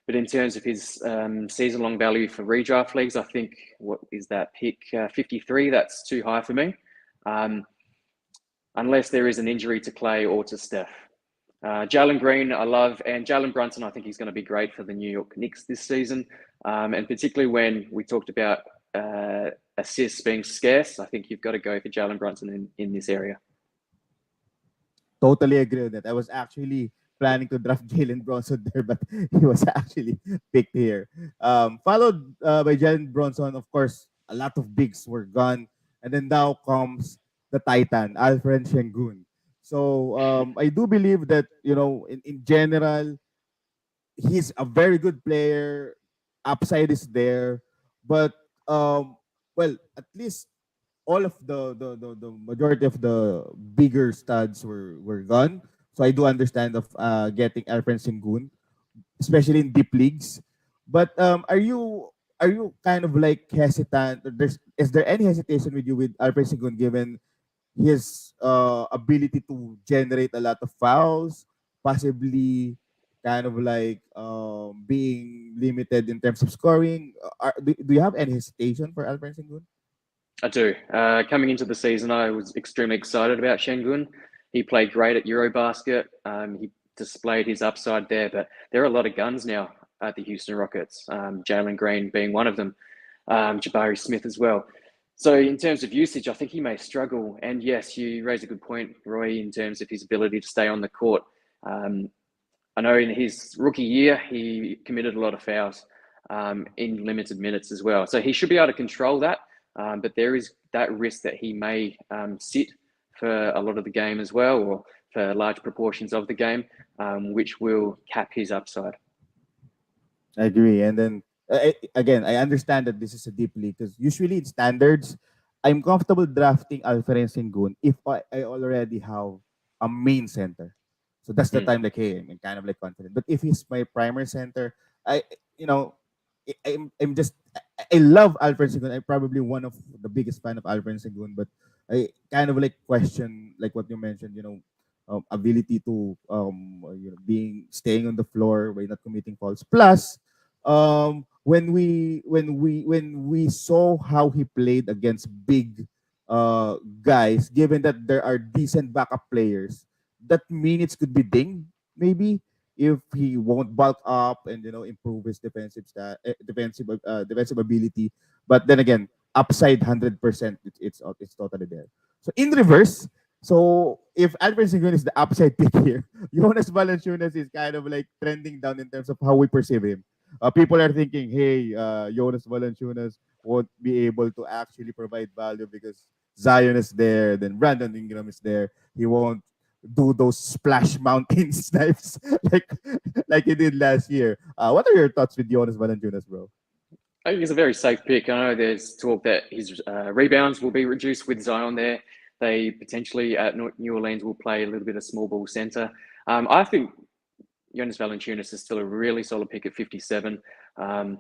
but in terms of his season long value for redraft leagues, I think what is that pick 53? That's too high for me. Um, unless there is an injury to Clay or to Steph. Jalen Green, I love, and Jalen Brunson, I think he's going to be great for the New York Knicks this season. And particularly when we talked about assists being scarce, I think you've got to go for Jalen Brunson in this area. Totally agree with that. I was actually planning to draft Jalen Bronson there, but he was actually picked here. Followed by Jalen Bronson, of course, a lot of bigs were gone. And then now comes the Titan, Alfred Şengün. So I do believe that, in general, he's a very good player. Upside is there. But, well, at least all of the majority of the bigger studs were gone. So I do understand of getting Alfred Sengun, especially in deep leagues. But are you kind of like hesitant? Is there any hesitation with you with Alfred Sengun given his ability to generate a lot of fouls, possibly kind of like being limited in terms of scoring? Do you have any hesitation for Alfred Sengun? I do. Coming into the season, I was extremely excited about Şengün. He played great at Eurobasket. He displayed his upside there, but there are a lot of guns now at the Houston Rockets. Jalen Green being one of them, Jabari Smith as well. So in terms of usage, I think he may struggle. And yes, you raise a good point, Roy, in terms of his ability to stay on the court. Um, I know in his rookie year, he committed a lot of fouls in limited minutes as well. So he should be able to control that. But there is that risk that he may sit for a lot of the game as well, or for large proportions of the game, which will cap his upside. I agree. And then again, I understand that this is a deep league because usually in standards, I'm comfortable drafting Alfred Sengun if I already have a main center. So that's the Mm. time like, hey, I'm kind of like confident. But if he's my primary center, I you know I'm just I love Alfred Sengun. I'm probably one of the biggest fan of Alfred Sengun, but I kind of like question like what you mentioned, ability to being staying on the floor by not committing fouls. Plus, when we saw how he played against big guys, given that there are decent backup players, that minutes could be dinged maybe if he won't bulk up and improve his defensive ability. But then again, upside 100%, it's totally there. So in reverse, so if Alfred Sengun is the upside pick here, Jonas Valanciunas is kind of like trending down in terms of how we perceive him. People are thinking, hey, Jonas Valanciunas won't be able to actually provide value because Zion is there, then Brandon Ingram is there. He won't do those splash mountain snipes like he did last year. What are your thoughts with Jonas Valanciunas, bro? I think it's a very safe pick. I know there's talk that his rebounds will be reduced with Zion there. They potentially at New Orleans will play a little bit of small ball center. I think Jonas Valanciunas is still a really solid pick at 57. I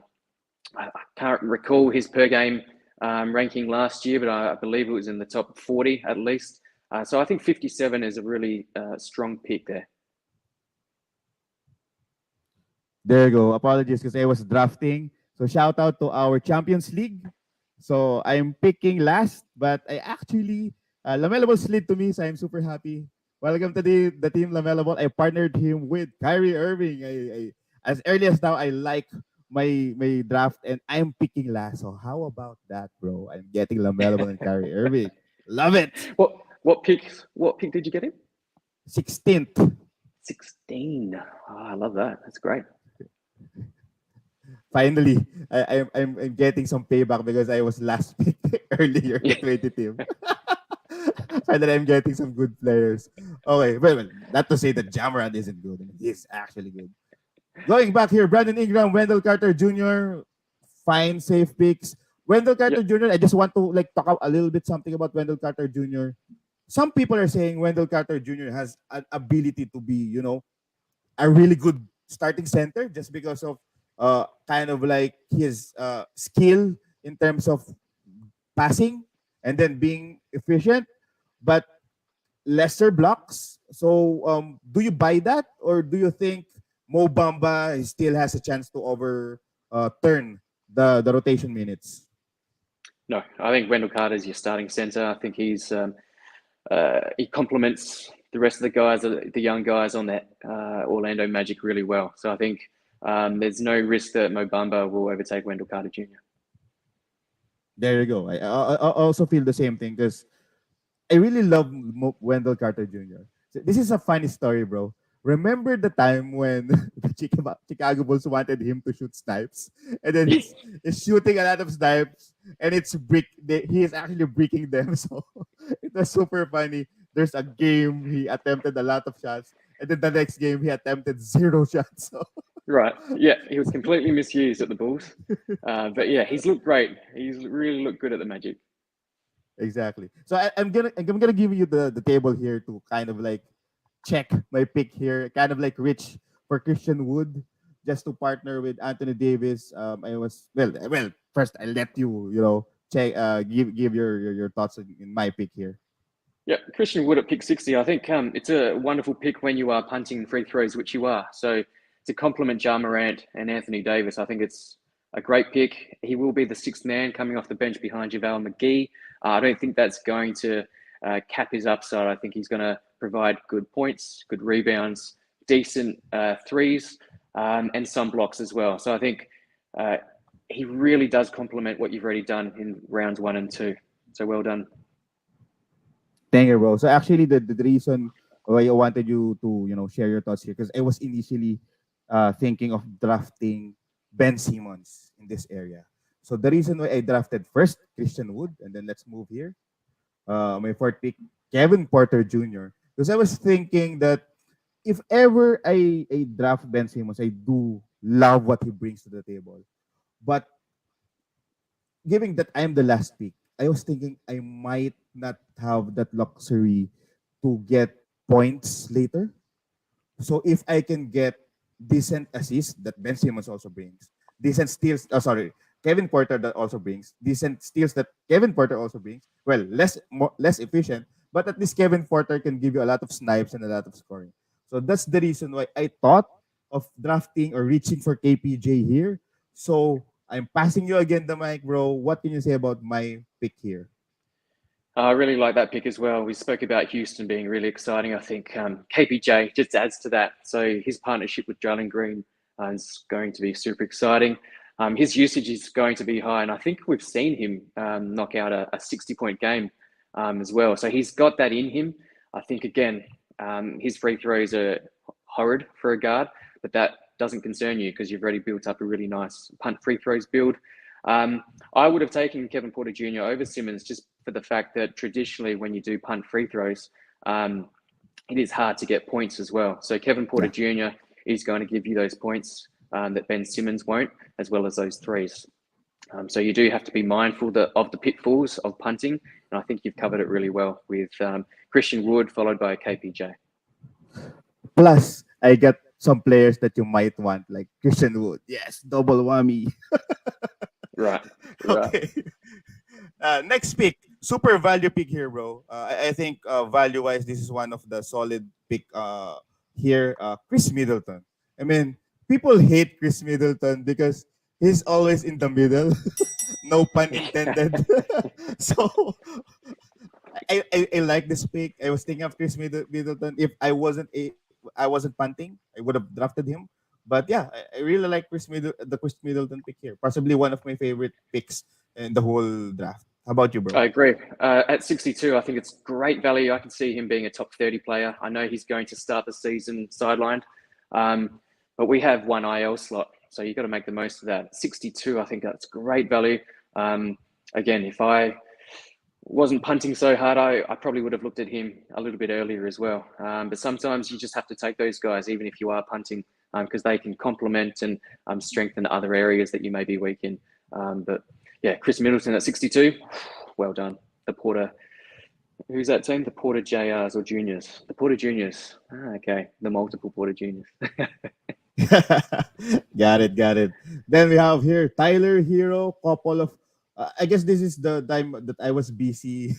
can't recall his per game ranking last year, but I believe it was in the top 40 at least. So I think 57 is a really strong pick there. There you go. Apologies because I was drafting. So shout out to our Champions League. So I'm picking last, but I actually Lamelo Ball slid to me, so I'm super happy. Welcome to the team Lamelo Ball. I partnered him with Kyrie Irving. As early as now, I like my draft and I'm picking last. So how about that, bro? I'm getting Lamelo Ball and Kyrie Irving. Love it. What pick did you get him? 16th. 16. Oh, I love that. That's great. Finally, I'm getting some payback because I was last pick earlier in the Yeah. 20 team. Finally, I'm getting some good players. Okay, well, not to say that Jamarant isn't good. I mean, he's actually good. Going back here, Brandon Ingram, Wendell Carter Jr., fine, safe picks. Wendell Yep. Carter Jr., I just want to like talk a little bit something about Wendell Carter Jr. Some people are saying Wendell Carter Jr. has an ability to be, a really good starting center just because of kind of like his skill in terms of passing and then being efficient, but lesser blocks. So do you buy that, or do you think Mo Bamba still has a chance to over turn the rotation minutes? No, I think Wendell Carter is your starting center. I think he complements the rest of the guys, the young guys on that Orlando Magic really well. So I think there's no risk that Mo Bamba will overtake Wendell Carter Jr. There you go. I also feel the same thing because I really love Wendell Carter Jr. So this is a funny story, bro. Remember the time when the Chicago Bulls wanted him to shoot snipes, and then he's shooting a lot of snipes, and he is actually breaking them. So it was super funny. There's a game he attempted a lot of shots, and then the next game he attempted zero shots. So Right. Yeah, he was completely misused at the Bulls. But yeah, he's looked great. He's really looked good at the Magic. exactly. So I'm gonna give you the table here to kind of like check my pick here. Kind of like rich for Christian Wood, just to partner with Anthony Davis. I was well. First, I let you check give your thoughts in my pick here. Yeah, Christian Wood at pick 60. I think it's a wonderful pick when you are punting free throws, which you are. So to complement Ja Morant and Anthony Davis, I think it's a great pick. He will be the sixth man coming off the bench behind JaVale McGee. I don't think that's going to cap his upside. I think he's going to provide good points, good rebounds, decent threes, and some blocks as well. So I think uh, he really does complement what you've already done in rounds 1 and 2. So well done. Thank you, bro. So actually, the reason why I wanted you to share your thoughts here, because I was initially thinking of drafting Ben Simmons in this area. So the reason why I drafted first Christian Wood, and then let's move here. My fourth pick, Kevin Porter Jr. Because I was thinking that if ever I draft Ben Simmons, I do love what he brings to the table. But given that I'm the last pick, I was thinking I might not have that luxury to get points later. So if I can get decent assists that Ben Simmons also brings, decent steals, Kevin Porter that also brings, decent steals that Kevin Porter also brings. Well, less efficient, but at least Kevin Porter can give you a lot of snipes and a lot of scoring. So that's the reason why I thought of drafting or reaching for KPJ here. So I'm passing you again the mic, bro. What can you say about my pick here? I really like that pick as well. We spoke about Houston being really exciting. I think KPJ just adds to that. So his partnership with Jalen Green is going to be super exciting. His usage is going to be high, and I think we've seen him knock out a 60-point game as well. So he's got that in him. I think, again, his free throws are horrid for a guard, but that doesn't concern you because you've already built up a really nice punt free throws build. I would have taken Kevin Porter Jr. over Simmons just for the fact that traditionally when you do punt free throws, it is hard to get points as well. So Kevin Porter Yeah. Jr. is going to give you those points that Ben Simmons won't, as well as those threes. So you do have to be mindful of the pitfalls of punting, and I think you've covered it really well with Christian Wood followed by KPJ. Plus, I got some players that you might want, like Christian Wood. Yes, double whammy. Right, right. Okay. Next pick, super value pick here, bro. I think value wise, this is one of the solid pick here. Chris Middleton. I mean, people hate Chris Middleton because he's always in the middle. No pun intended. So I like this pick. I was thinking of Chris Middleton. If I wasn't punting, I would have drafted him. But yeah, I really like the Chris Middleton pick here. Possibly one of my favorite picks in the whole draft. How about you, bro? I agree. At 62, I think it's great value. I can see him being a top 30 player. I know he's going to start the season sidelined, but we have one IL slot, so you've got to make the most of that. 62, I think that's great value. Again, if I wasn't punting so hard, I probably would have looked at him a little bit earlier as well. But sometimes you just have to take those guys, even if you are punting, because they can complement and strengthen other areas that you may be weak in. But yeah, Chris Middleton at 62, well done. The Porter, who's that team? The Porter JRs or Juniors? The Porter Juniors. Okay, the multiple Porter Juniors. Got it. Then we have here Tyler Hero, couple of. I guess this is the time that I was busy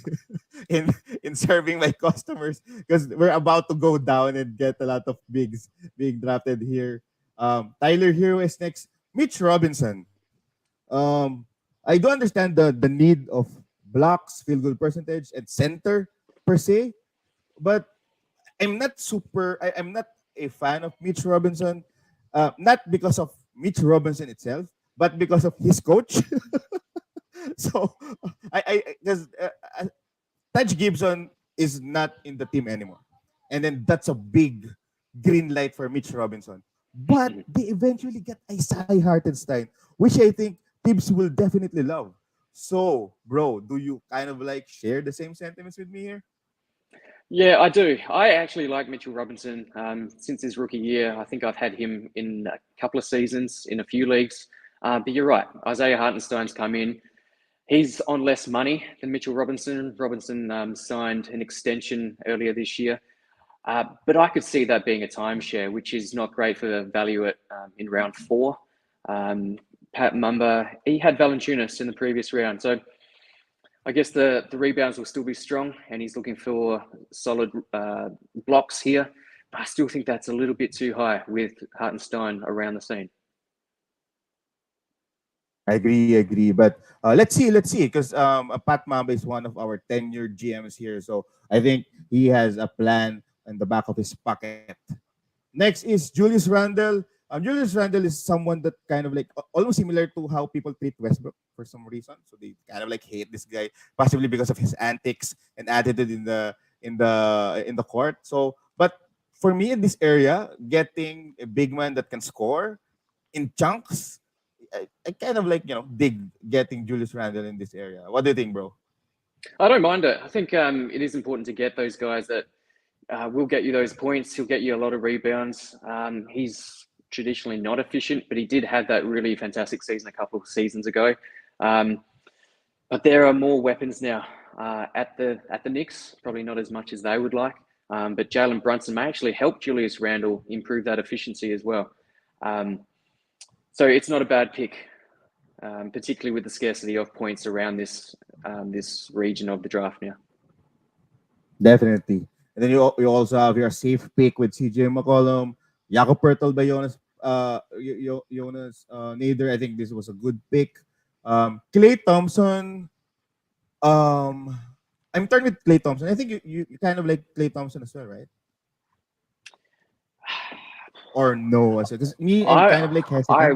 in serving my customers because we're about to go down and get a lot of bigs being drafted here. Tyler Hero is next. Mitch Robinson. Um, I do understand the need of blocks, field goal percentage, and center per se, but I'm not a fan of Mitch Robinson, not because of Mitch Robinson itself, but because of his coach. So I because Taj Gibson is not in the team anymore, and then that's a big green light for Mitch Robinson. But they eventually get Isaiah Hartenstein, which I think Tibbs will definitely love. So, bro, do you kind of like share the same sentiments with me here? Yeah, I do. I actually like Mitchell Robinson since his rookie year. I think I've had him in a couple of seasons in a few leagues. But you're right. Isaiah Hartenstein's come in. He's on less money than Mitchell Robinson. Robinson signed an extension earlier this year. But I could see that being a timeshare, which is not great for the value at in round 4. Pat Mumba, he had Valanciunas in the previous round. So I guess the rebounds will still be strong, and he's looking for solid blocks here. But I still think that's a little bit too high with Hartenstein around the scene. I agree. But let's see, because Pat Mamba is one of our tenured GMs here, so I think he has a plan in the back of his pocket. Next is Julius Randle. Julius Randle is someone that kind of like almost similar to how people treat Westbrook for some reason. So they kind of like hate this guy, possibly because of his antics and attitude in the court. So, but for me in this area, getting a big man that can score in chunks, I kind of like dig getting Julius Randle in this area. What do you think, bro? I don't mind it. I think it is important to get those guys that will get you those points. He'll get you a lot of rebounds. He's traditionally not efficient, but he did have that really fantastic season a couple of seasons ago. But there are more weapons now at the Knicks. Probably not as much as they would like. But Jalen Brunson may actually help Julius Randle improve that efficiency as well. So it's not a bad pick, particularly with the scarcity of points around this region of the draft now. Definitely. And then you also have your safe pick with CJ McCollum, Jakob Pertl by Jonas Nader. I think this was a good pick. Clay Thompson. Um, I'm turning with Clay Thompson. I think you kind of like Clay Thompson as well, right? Or no? Because me, I'm kind of like hesitant. I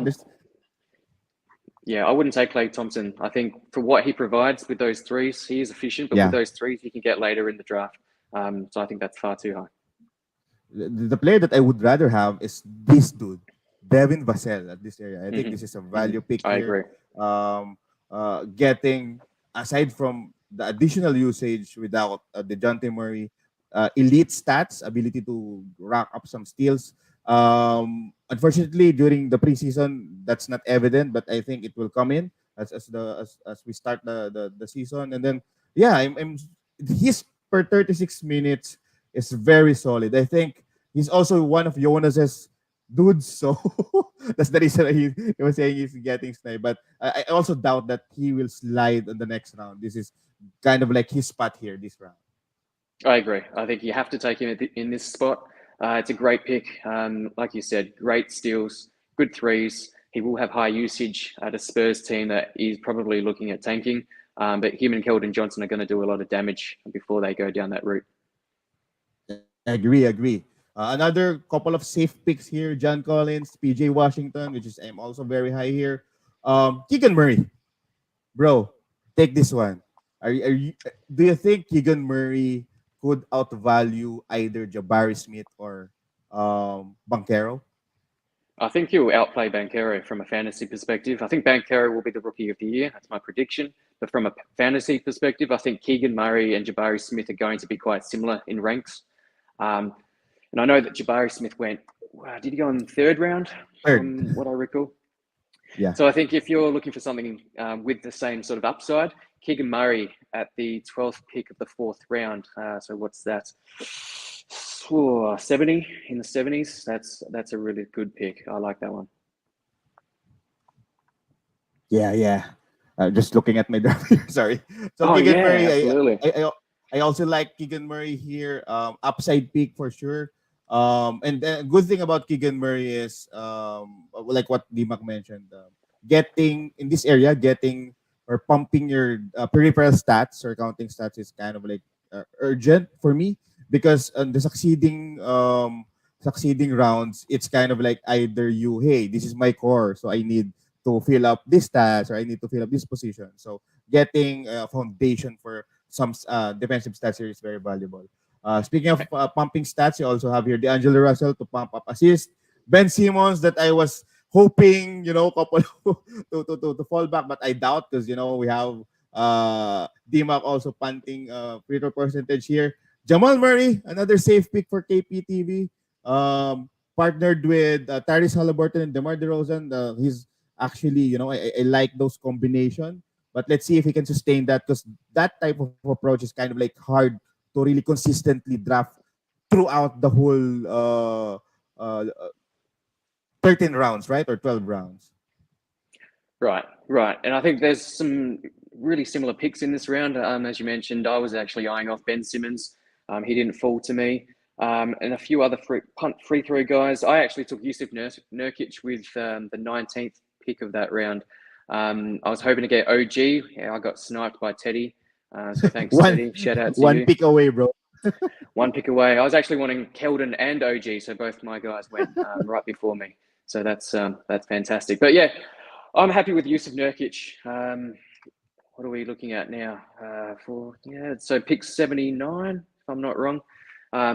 Yeah, I wouldn't take Clay Thompson. I think for what he provides with those threes, he is efficient, but with Yeah, those threes, you can get later in the draft. So I think that's far too high. the player that I would rather have is this dude, Devin Vassell at this area. I think Hmm. this is a value pick I here. agree. Getting aside from the additional usage without DeJounte Murray, elite stats, ability to rack up some steals. Unfortunately, during the preseason, that's not evident, but I think it will come in as we start the season. And then, yeah, I'm his per 36 minutes is very solid. I think he's also one of Jonas's dudes, so that's the reason he was saying he's getting sniped. But I also doubt that he will slide on the next round. This is kind of like his spot here this round. I agree. I think you have to take him in this spot. It's a great pick. Like you said, great steals, good threes. He will have high usage at a Spurs team that is probably looking at tanking. But him and Keldon Johnson are going to do a lot of damage before they go down that route. Agree. Another couple of safe picks here: John Collins, PJ Washington, which is I'm also very high here. Keegan Murray, bro, take this one. Do you think Keegan Murray could outvalue either Jabari Smith or Banquero? I think he'll outplay Banchero from a fantasy perspective. I think Banchero will be the rookie of the year. That's my prediction. But from a fantasy perspective, I think Keegan Murray and Jabari Smith are going to be quite similar in ranks. Um, and I know that Jabari Smith went, wow, did he go in the third round Third. from what I recall? Yeah. So I think if you're looking for something with the same sort of upside, Keegan Murray at the 12th pick of the fourth round. So what's that? 70 in the 70s. That's a really good pick. I like that one. Yeah, yeah. Just looking at my draft here. Sorry. So Oh Keegan yeah, Murray, absolutely. I also like Keegan Murray here. Upside pick for sure. And the good thing about Keegan Murray is like what Dimak mentioned, getting in this area, getting or pumping your peripheral stats or counting stats is kind of like urgent for me because the succeeding rounds, it's kind of like either you, hey, this is my core, so I need to fill up this task or I need to fill up this position. So getting a foundation for some defensive stats here is very valuable. Speaking of pumping stats, you also have here D'Angelo Russell to pump up assist. Ben Simmons that I was hoping, couple to fall back, but I doubt because, we have DMAC also punting free throw percentage here. Jamal Murray, another safe pick for KPTV. Partnered with Tyrese Halliburton and DeMar DeRozan. He's actually, I like those combination. But let's see if he can sustain that because that type of approach is kind of like hard to really consistently draft throughout the whole 13 rounds, right? Or 12 rounds. Right. And I think there's some really similar picks in this round. As you mentioned, I was actually eyeing off Ben Simmons. He didn't fall to me. And a few other punt free throw guys. I actually took Yusuf Nurkic with the 19th pick of that round. I was hoping to get OG. Yeah, I got sniped by Teddy. So thanks, one Teddy. Shout out to one you. pick away, bro. One pick away. I was actually wanting Keldon and OG, so both my guys went right before me. So that's fantastic. But yeah, I'm happy with Yusuf Nurkic. What are we looking at now? So pick 79, if I'm not wrong.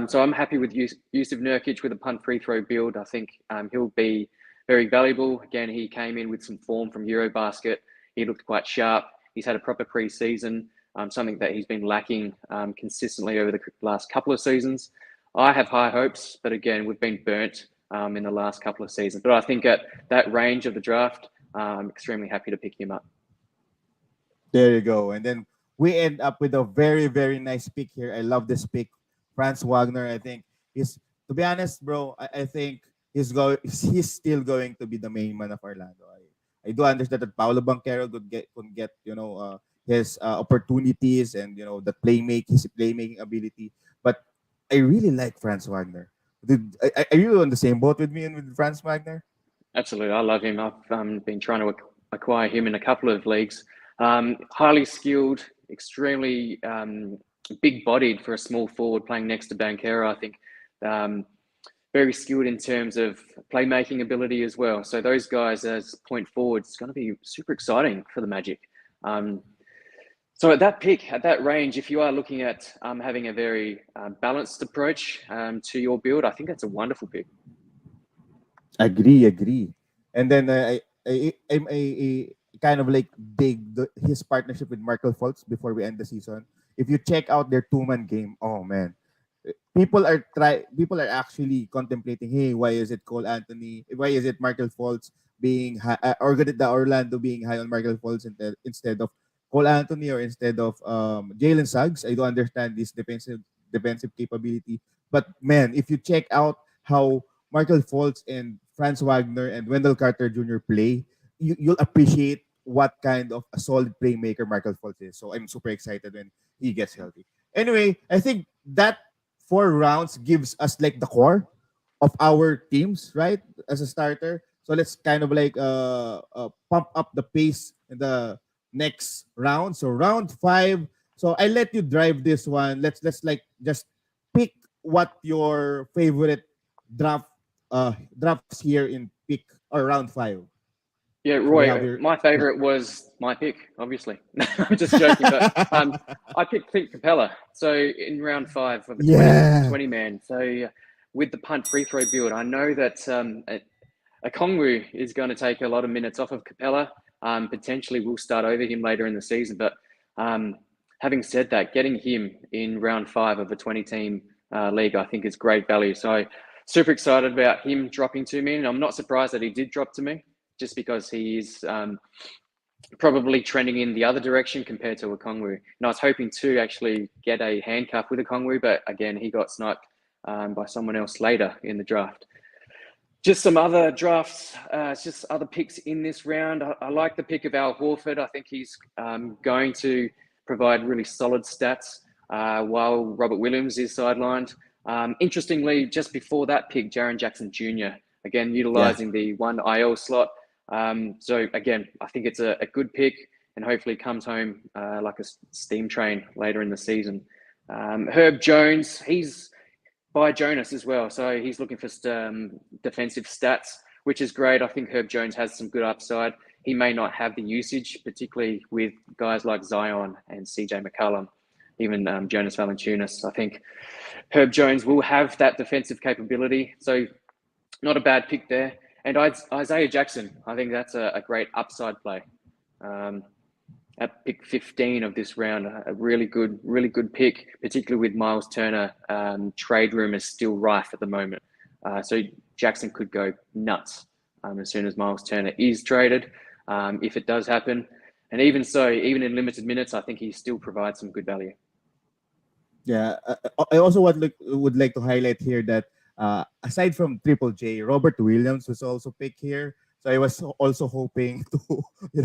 So I'm happy with Yusuf Nurkic with a punt free throw build. I think he'll be very valuable. Again, he came in with some form from Eurobasket. He looked quite sharp. He's had a proper preseason, something that he's been lacking consistently over the last couple of seasons. I have high hopes, but again, we've been burnt in the last couple of seasons. But I think at that range of the draft, I'm extremely happy to pick him up. There you go. And then we end up with a very, very nice pick here. I love this pick. Franz Wagner, I think, is, to be honest, bro, I think he's still going to be the main man of Orlando. I do understand that Paolo Banchero could get his opportunities and the his playmaking ability, but I really like Franz Wagner. Are you on the same boat with me and with Franz Wagner? Absolutely, I love him. I've been trying to acquire him in a couple of leagues. Highly skilled, extremely big-bodied for a small forward playing next to Banchero. I think very skilled in terms of playmaking ability as well. So those guys as point forwards, it's going to be super exciting for the Magic. So at that pick, at that range, if you are looking at having a very balanced approach to your build, I think that's a wonderful pick. Agree. And then I kind of like dig his partnership with Markel Fultz before we end the season. If you check out their two-man game, oh man, people are actually contemplating, hey, why is it Cole Anthony? Why is it Markel Fultz being high, or the Orlando being high on Markel Fultz instead of Cole Anthony or instead of Jalen Suggs? I do understand this defensive capability, but man, if you check out how Markel Fultz and Franz Wagner and Wendell Carter Jr. play, you'll appreciate what kind of a solid playmaker Markel Fultz is. So I'm super excited when he gets healthy. Anyway, I think that 4 rounds gives us like the core of our teams, right? As a starter. So let's kind of like pump up the pace in the next round. So round 5. So I let you drive this one. Let's like just pick what your favorite draft drafts here in pick or round 5. Yeah, So we have Roy, here. my Yeah. favorite was my pick, obviously. I'm just joking, but I picked Clint Capella. So in round 5 of a 20 Yeah. man. So with the punt free throw build, I know that a Kongwu is going to take a lot of minutes off of Capella. Potentially will start over him later in the season. But having said that, getting him in round 5 of a 20 team league, I think is great value. So super excited about him dropping to me. And I'm not surprised that he did drop to me just because he is probably trending in the other direction compared to a Kongwu. And I was hoping to actually get a handcuff with a Kongwu, but again, he got sniped by someone else later in the draft. Just some other drafts, just other picks in this round. I like the pick of Al Horford. I think he's going to provide really solid stats while Robert Williams is sidelined. Interestingly, just before that pick, Jaren Jackson Jr., again, Yeah. utilizing the one IL slot. So again, I think it's a good pick and hopefully comes home like a steam train later in the season. Herb Jones, he's by Jonas as well. So he's looking for defensive stats, which is great. I think Herb Jones has some good upside. He may not have the usage, particularly with guys like Zion and CJ McCollum, even Jonas Valanciunas. I think Herb Jones will have that defensive capability. So not a bad pick there. And Isaiah Jackson, I think that's a great upside play. At pick 15 of this round, a really good pick, particularly with Miles Turner. Trade rumors still rife at the moment. So Jackson could go nuts as soon as Miles Turner is traded, if it does happen. And even so, even in limited minutes, I think he still provides some good value. Yeah, I also would like to highlight here that aside from Triple J, Robert Williams was also picked here. So I was also hoping to,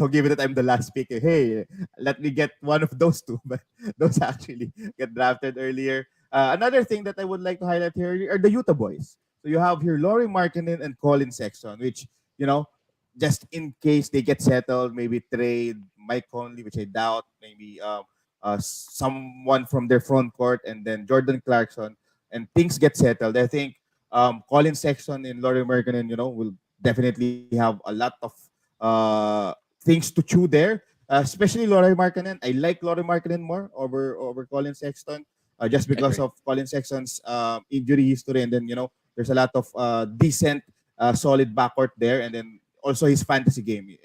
given that I'm the last pick, hey, let me get one of those two, but those actually get drafted earlier. Another thing that I would like to highlight here are the Utah boys. So you have here Laurie Markkinen and Colin Sexton, which, you know, just in case they get settled, maybe trade Mike Conley, which I doubt, maybe someone from their front court, and then Jordan Clarkson, and things get settled. I think Colin Sexton and Laurie Markkinen, will definitely have a lot of things to chew there. Especially Laurie Markkinen. I like Laurie Markkinen more over Colin Sexton, just because Agree. of Colin Sexton's injury history, and then there's a lot of decent, solid backcourt there, and then also his fantasy game.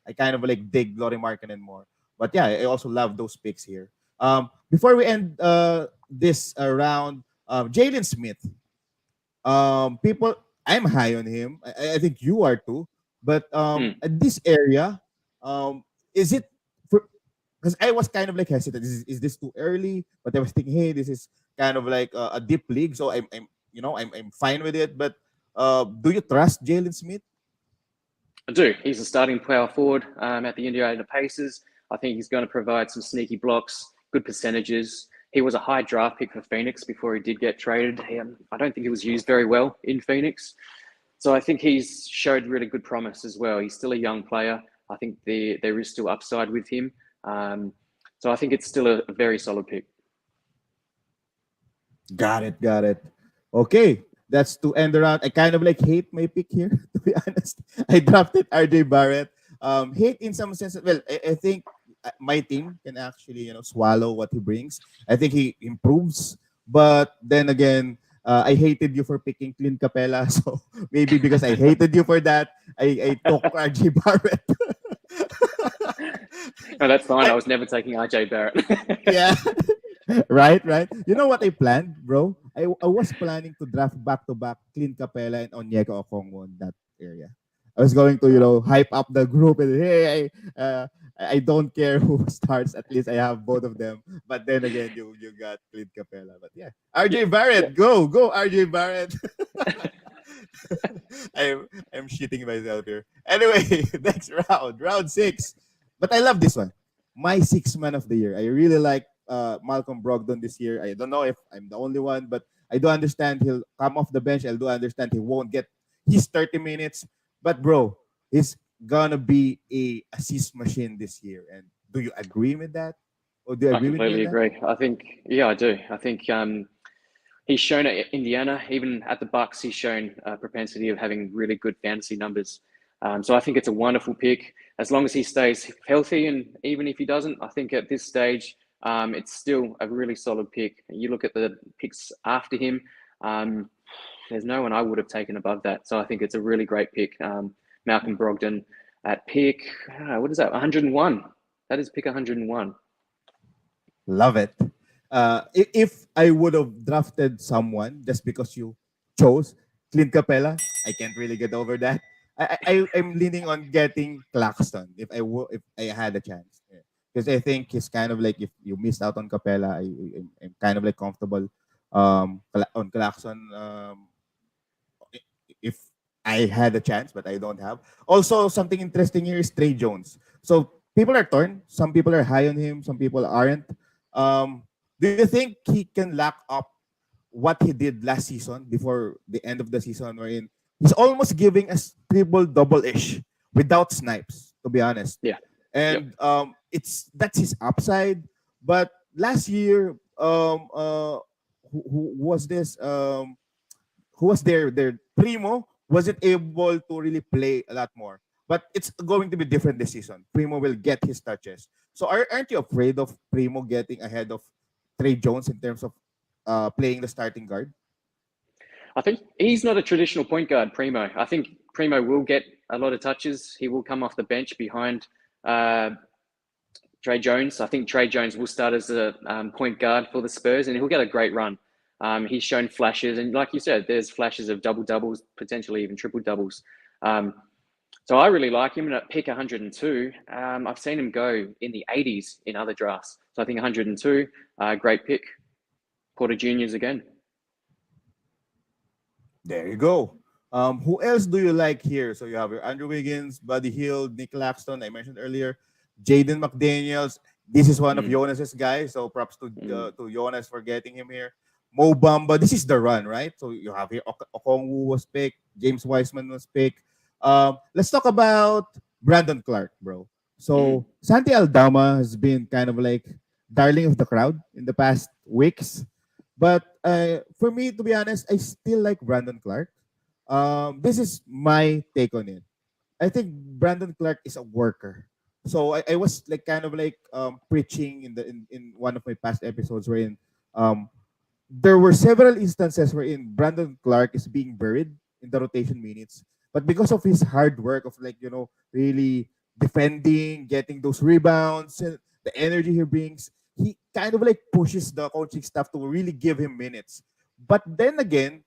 I kind of like dig Laurie Markkinen more. But yeah, I also love those picks here. Before we end this round, Jalen Smith. People, I'm high on him. I think you are too. But at this area, is it? Because I was kind of like hesitant. Is this too early? But I was thinking, hey, this is kind of like a deep league, so I'm fine with it. But do you trust Jalen Smith? I do. He's a starting power forward at the Indiana Pacers. I think he's going to provide some sneaky blocks, good percentages. He was a high draft pick for Phoenix before he did get traded. I don't think he was used very well in Phoenix. So I think he's showed really good promise as well. He's still a young player. I think there is still upside with him. So I think it's still a very solid pick. Got it, got it. Okay, that's to end around. I kind of like hate my pick here, to be honest. I drafted RJ Barrett. Hate in some sense. Well, I think my team can actually swallow what he brings. I think he improves, but then again, I hated you for picking Clint Capella. So maybe because I hated you for that, I took RJ Barrett. No, that's fine. I, I was never taking RJ Barrett. yeah. Right. You know what I planned, bro? I was planning to draft back to back Clint Capella and Onyeka Okongwu in that area. I was going to, hype up the group and hey, I don't care who starts. At least I have both of them. But then again, you got Clint Capella. But yeah, Yeah, RJ yeah. Barrett, go RJ Barrett. I'm shitting myself here. Anyway, next round 6. But I love this one. My 6 man of the year. I really like Malcolm Brogdon this year. I don't know if I'm the only one, but I do understand he'll come off the bench. I do understand he won't get his 30 minutes. But bro, he's gonna be a assist machine this year. And do you agree with that? Or do you I agree with me on completely that? agree. I think, yeah, I do. I think he's shown at Indiana, even at the Bucks, he's shown a propensity of having really good fantasy numbers. So I think it's a wonderful pick as long as he stays healthy, and even if he doesn't, I think at this stage it's still a really solid pick. You look at the picks after him. There's no one I would have taken above that. So I think it's a really great pick. Malcolm Brogdon at pick, what is that, 101? That is pick 101. Love it. If I would have drafted someone just because you chose Clint Capella, I can't really get over that. I'm leaning on getting Claxton if I had a chance. Because I think he's kind of like, if you missed out on Capella, I'm kind of like comfortable on Claxton if I had a chance, but I don't have. Also, something interesting here is Trey Jones. So people are torn. Some people are high on him. Some people aren't. Do you think he can lock up what he did last season before the end of the season? Wherein he's almost giving us triple double ish without snipes. To be honest, Yeah. and that's his upside. But last year, who was this? Who was their Primo wasn't able to really play a lot more. But it's going to be different this season. Primo will get his touches. So aren't you afraid of Primo getting ahead of Trey Jones in terms of playing the starting guard? I think he's not a traditional point guard, Primo. I think Primo will get a lot of touches. He will come off the bench behind Trey Jones. I think Trey Jones will start as a point guard for the Spurs, and he'll get a great run. He's shown flashes, and like you said, there's flashes of double doubles, potentially even triple doubles. So I really like him. And at pick 102, I've seen him go in the 80s in other drafts. So I think 102, great pick. Porter Juniors again. There you go. Who else do you like here? So you have your Andrew Wiggins, Buddy Hield, Nick Claxton, I mentioned earlier, Jaden McDaniels. This is one of Jonas's guys, so props to Jonas for getting him here. Mo Bamba, this is the run, right? So you have here Okongwu was picked, James Wiseman was picked. Let's talk about Brandon Clark, bro. So Santi Aldama has been kind of like darling of the crowd in the past weeks. But for me, to be honest, I still like Brandon Clark. This is my take on it. I think Brandon Clark is a worker. So I was like kind of like preaching in one of my past episodes wherein um, there were several instances wherein Brandon Clark is being buried in the rotation minutes, but because of his hard work of like really defending, getting those rebounds, and the energy he brings, he kind of like pushes the coaching staff to really give him minutes. But then again,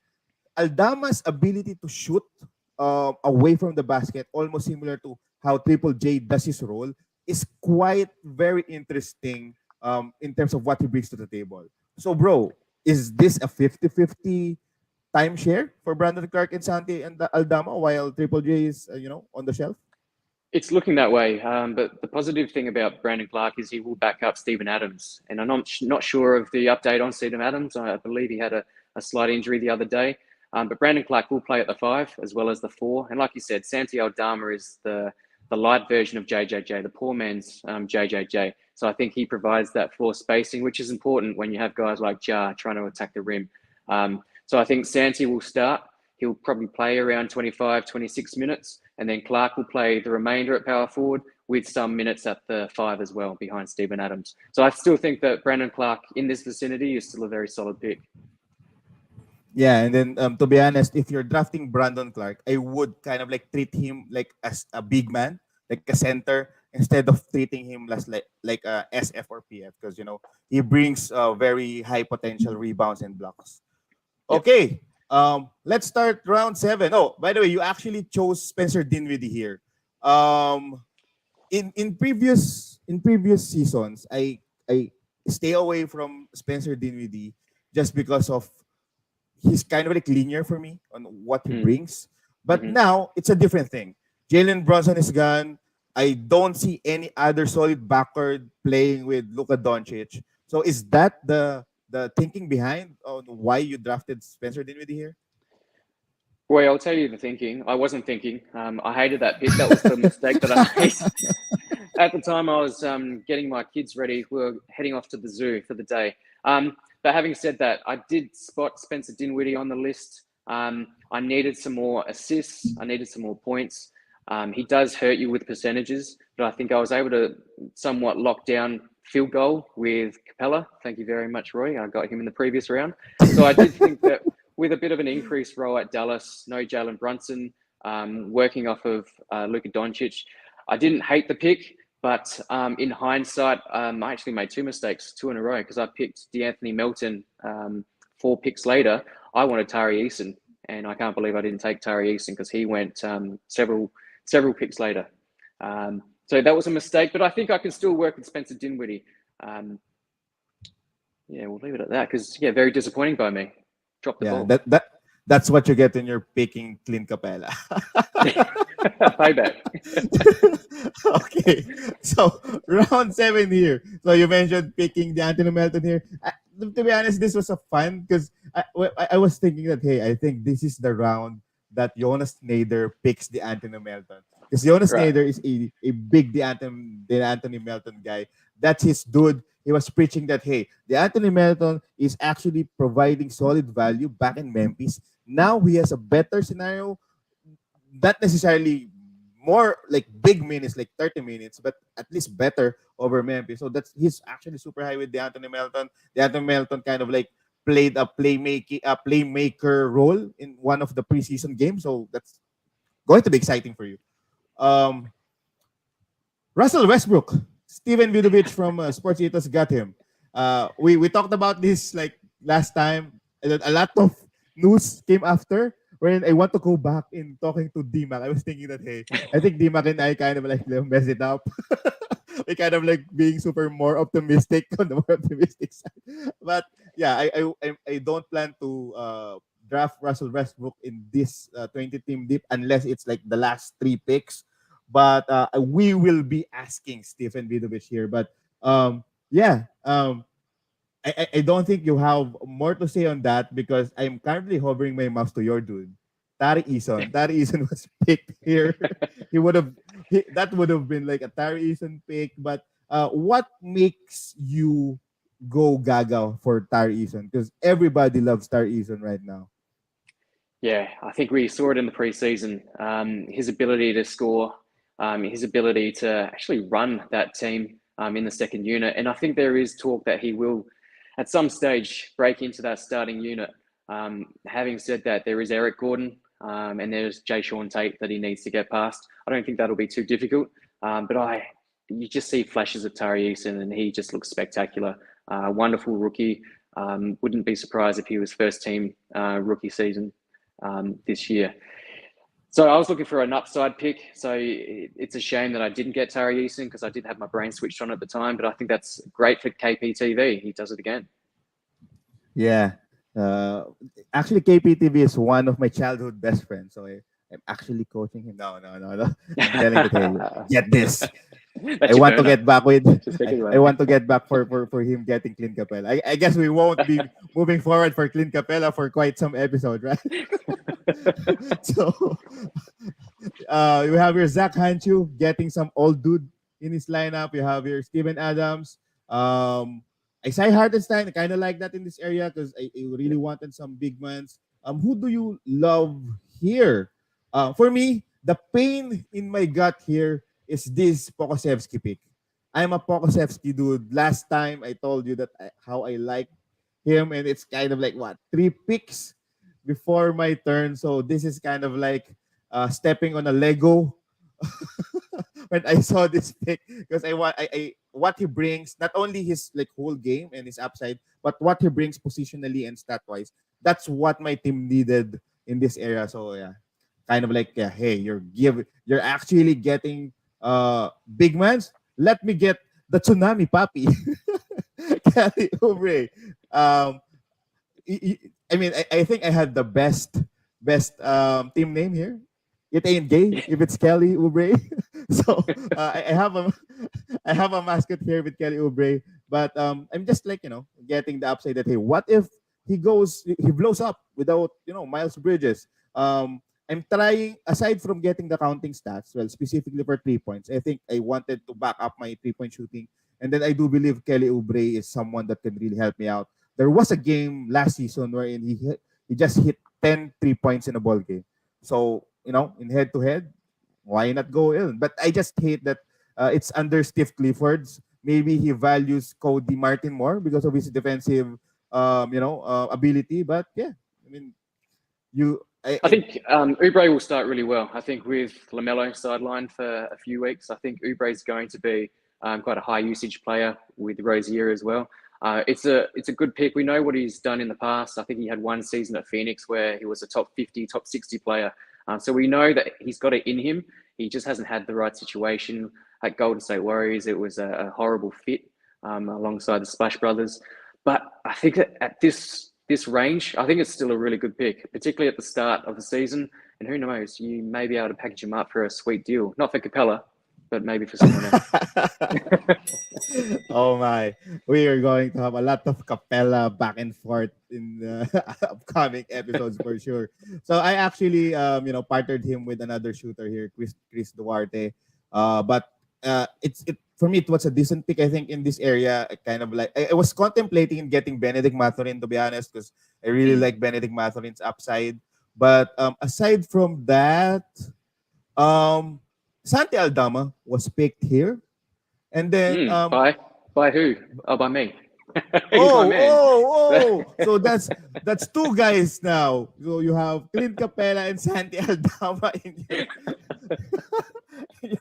Aldama's ability to shoot away from the basket, almost similar to how Triple J does his role, is quite very interesting in terms of what he brings to the table. So, bro, is this a 50-50 timeshare for Brandon Clark and Santi and Aldama while Triple J is, on the shelf? It's looking that way, but the positive thing about Brandon Clark is he will back up Steven Adams. And I'm not sure of the update on Steven Adams. I believe he had a slight injury the other day. But Brandon Clark will play at the 5 as well as the 4. And like you said, Santi Aldama is the light version of JJJ, the poor man's JJJ. So I think he provides that floor spacing, which is important when you have guys like Ja trying to attack the rim. So I think Santi will start. He'll probably play around 25, 26 minutes. And then Clark will play the remainder at power forward with some minutes at the 5 as well behind Steven Adams. So I still think that Brandon Clark in this vicinity is still a very solid pick. Yeah, and then to be honest, if you're drafting Brandon Clark, I would kind of like treat him like as a big man, like a center, instead of treating him as like a SF or PF, because he brings very high potential rebounds and blocks. Yep. Okay, let's start round 7. Oh, by the way, you actually chose Spencer Dinwiddie here. In previous seasons, I stay away from Spencer Dinwiddie just because of he's kind of like linear for me on what he brings. But now it's a different thing. Jalen Brunson is gone. I don't see any other solid backcourt playing with Luka Doncic. So is that the thinking behind on why you drafted Spencer Dinwiddie here? Well, I'll tell you the thinking. I wasn't thinking. I hated that pick. That was the mistake that I made. At the time, I was getting my kids ready. We were heading off to the zoo for the day. But having said that, I did spot Spencer Dinwiddie on the list. I needed some more assists. I needed some more points. He does hurt you with percentages, but I think I was able to somewhat lock down field goal with Capella. Thank you very much, Roy. I got him in the previous round. So I did think that with a bit of an increased role at Dallas, no Jalen Brunson, working off of Luka Doncic, I didn't hate the pick. But in hindsight, I actually made two mistakes, two in a row, because I picked DeAnthony Melton 4 picks later. I wanted Tari Eason, and I can't believe I didn't take Tari Eason because he went several picks later. So that was a mistake, but I think I can still work with Spencer Dinwiddie. Yeah, we'll leave it at that because, yeah, very disappointing by me. Dropped the ball. That's what you get when you're picking Clint Capella. Payback. Okay, so round 7 here. So you mentioned picking the Anthony Melton here. To be honest, this was a fun because I was thinking that, hey, I think this is the round that Jonas Nader picks the Anthony Melton. Because Jonas Right. Nader is a big the Anthony Melton guy. That's his dude. He was preaching that, hey, the Anthony Melton is actually providing solid value back in Memphis. Now he has a better scenario, not necessarily more like big minutes, like 30 minutes, but at least better over Memphis. So that's he's actually super high with the Anthony Melton. The Anthony Melton kind of like played a playmaker role in one of the preseason games. So that's going to be exciting for you. Um, Russell Westbrook, Steven Vidovich from Sports Ethos got him. We talked about this like last time. A lot of news came after. When I want to go back in talking to DMAC, I was thinking that, hey, I think DMAC and I kind of like mess it up. We kind of like being super more optimistic on the more optimistic side. But yeah, I don't plan to draft Russell Westbrook in this 20 team deep unless it's like the last 3 picks. But we will be asking Stephen Vidovich here. But yeah, I don't think you have more to say on that because I'm currently hovering my mouse to your dude. Tari Eason. Tari Eason was picked here. That would have been like a Tari Eason pick. But what makes you go gaga for Tari Eason? Because everybody loves Tari Eason right now. Yeah, I think we saw it in the preseason. His ability to score, his ability to actually run that team in the second unit. And I think there is talk that he will, at some stage, break into that starting unit. Having said that, there is Eric Gordon and there's Jay Sean Tate that he needs to get past. I don't think that'll be too difficult. But you just see flashes of Tari Eason and he just looks spectacular. Wonderful rookie. Wouldn't be surprised if he was first team rookie season this year. So I was looking for an upside pick. So it's a shame that I didn't get Tari Eason because I did have my brain switched on at the time. But I think that's great for KPTV. He does it again. Yeah. Uh, Actually, KPTV is one of my childhood best friends. So I'm actually coaching him. No. I'm telling that, hey, get this. I That's your want to burner. get back with. Just take it away. I want to get back for him getting Clint Capella. I guess we won't be moving forward for Clint Capella for quite some episode, right? So you have your Zach Hanchu getting some old dude in his lineup. You have your Steven Adams. Isaiah Hartenstein, I kind of like that in this area because I really wanted some big mans. Who do you love here? For me, the pain in my gut here is this Pokusevski pick. I'm a Pokusevski dude. Last time I told you that how I like him, and it's kind of like what 3 picks before my turn. So this is kind of like stepping on a Lego when I saw this pick because I what he brings, not only his like whole game and his upside, but what he brings positionally and stat wise. That's what my team needed in this area. So yeah, kind of like yeah, hey, you're actually getting big mans. Let me get the tsunami puppy, Kelly Oubre. Um, I mean, I think I had the best team name here. It ain't gay if it's Kelly Oubre. So I have a I have a mascot here with Kelly Oubre, but I'm just like getting the upside that hey, what if he blows up without Miles Bridges? I'm trying, aside from getting the counting stats, well, specifically for 3 points, I think I wanted to back up my 3 point shooting. And then I do believe Kelly Oubre is someone that can really help me out. There was a game last season wherein he just hit 3 points in a ball game. So, in head to head, why not go in? But I just hate that it's under Steve Clifford's. Maybe he values Cody Martin more because of his defensive, ability. But yeah, I mean, you, I think Oubre will start really well. I think with Lamelo sidelined for a few weeks, I think Oubre is going to be quite a high usage player with Rozier as well. It's a good pick. We know what he's done in the past. I think he had one season at Phoenix where he was a top 50, top 60 player. So we know that he's got it in him. He just hasn't had the right situation at Golden State Warriors. It was a horrible fit alongside the Splash Brothers. But I think that at this range, I think it's still a really good pick, particularly at the start of the season. And who knows, you may be able to package him up for a sweet deal. Not for Capella, but maybe for someone else. Oh my, we are going to have a lot of Capella back and forth in the upcoming episodes for sure. So I actually, partnered him with another shooter here, Chris Duarte. But it's it for me. It was a decent pick, I think, in this area. I kind of like. I was contemplating getting Benedict Mathurin, to be honest, because I really like Benedict Mathurin's upside. But aside from that, um, Santi Aldama was picked here, and then By who? Oh, by me. He's my oh, man. oh, oh. So that's two guys now. So you have Clint Capella and Santi Aldama in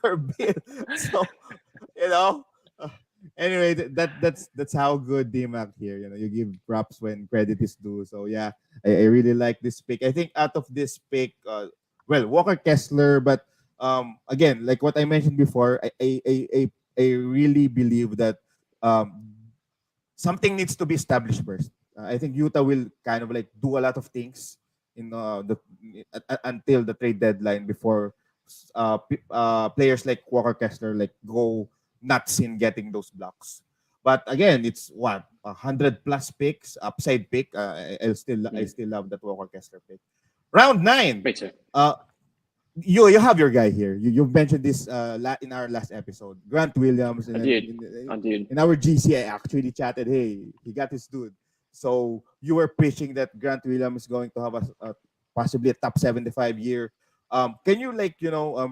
your bid. So, you know. uh, anyway, that's how good DMAC here. You give props when credit is due. So yeah, I really like this pick. I think out of this pick, well, Walker Kessler, but again, like what I mentioned before, I really believe that um something needs to be established first. I think Utah will kind of like do a lot of things in until the trade deadline before players like Walker Kessler like go nuts in getting those blocks. But again, it's what 100 plus picks, upside pick. I still love that Walker Kessler pick. Round nine. Me too. Uh, you have your guy here. You mentioned this in our last episode, Grant Williams, and I then did. I did. in our GC, I actually chatted, hey, he got his dude. So you were pitching that Grant Williams is going to have a possibly a top 75 year. Can you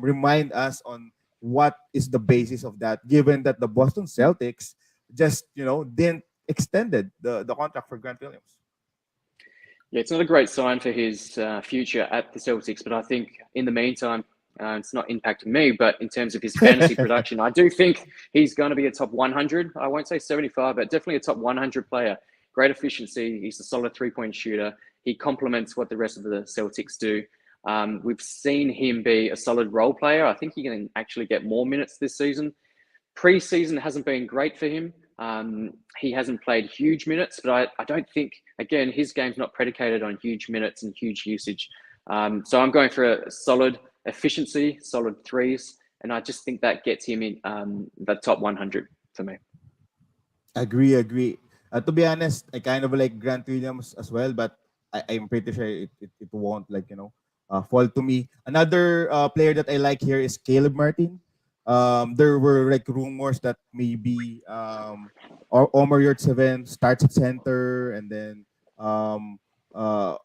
remind us on what is the basis of that, given that the Boston Celtics just didn't extended the contract for Grant Williams? Yeah, it's not a great sign for his future at the Celtics, but I think in the meantime, it's not impacting me. But in terms of his fantasy production, I do think he's going to be a top 100. I won't say 75, but definitely a top 100 player. Great efficiency. He's a solid 3 point shooter. He complements what the rest of the Celtics do. We've seen him be a solid role player. I think he can actually get more minutes this season. Preseason hasn't been great for him. He hasn't played huge minutes, but I don't think, again, his game's not predicated on huge minutes and huge usage. So I'm going for a solid efficiency, solid threes, and I just think that gets him in the top 100 for me. Agree. To be honest, I kind of like Grant Williams as well, but I'm pretty sure it won't fall to me. Another player that I like here is Caleb Martin. There were like rumors that maybe Omar Yurtseven starts at center, and then um, uh,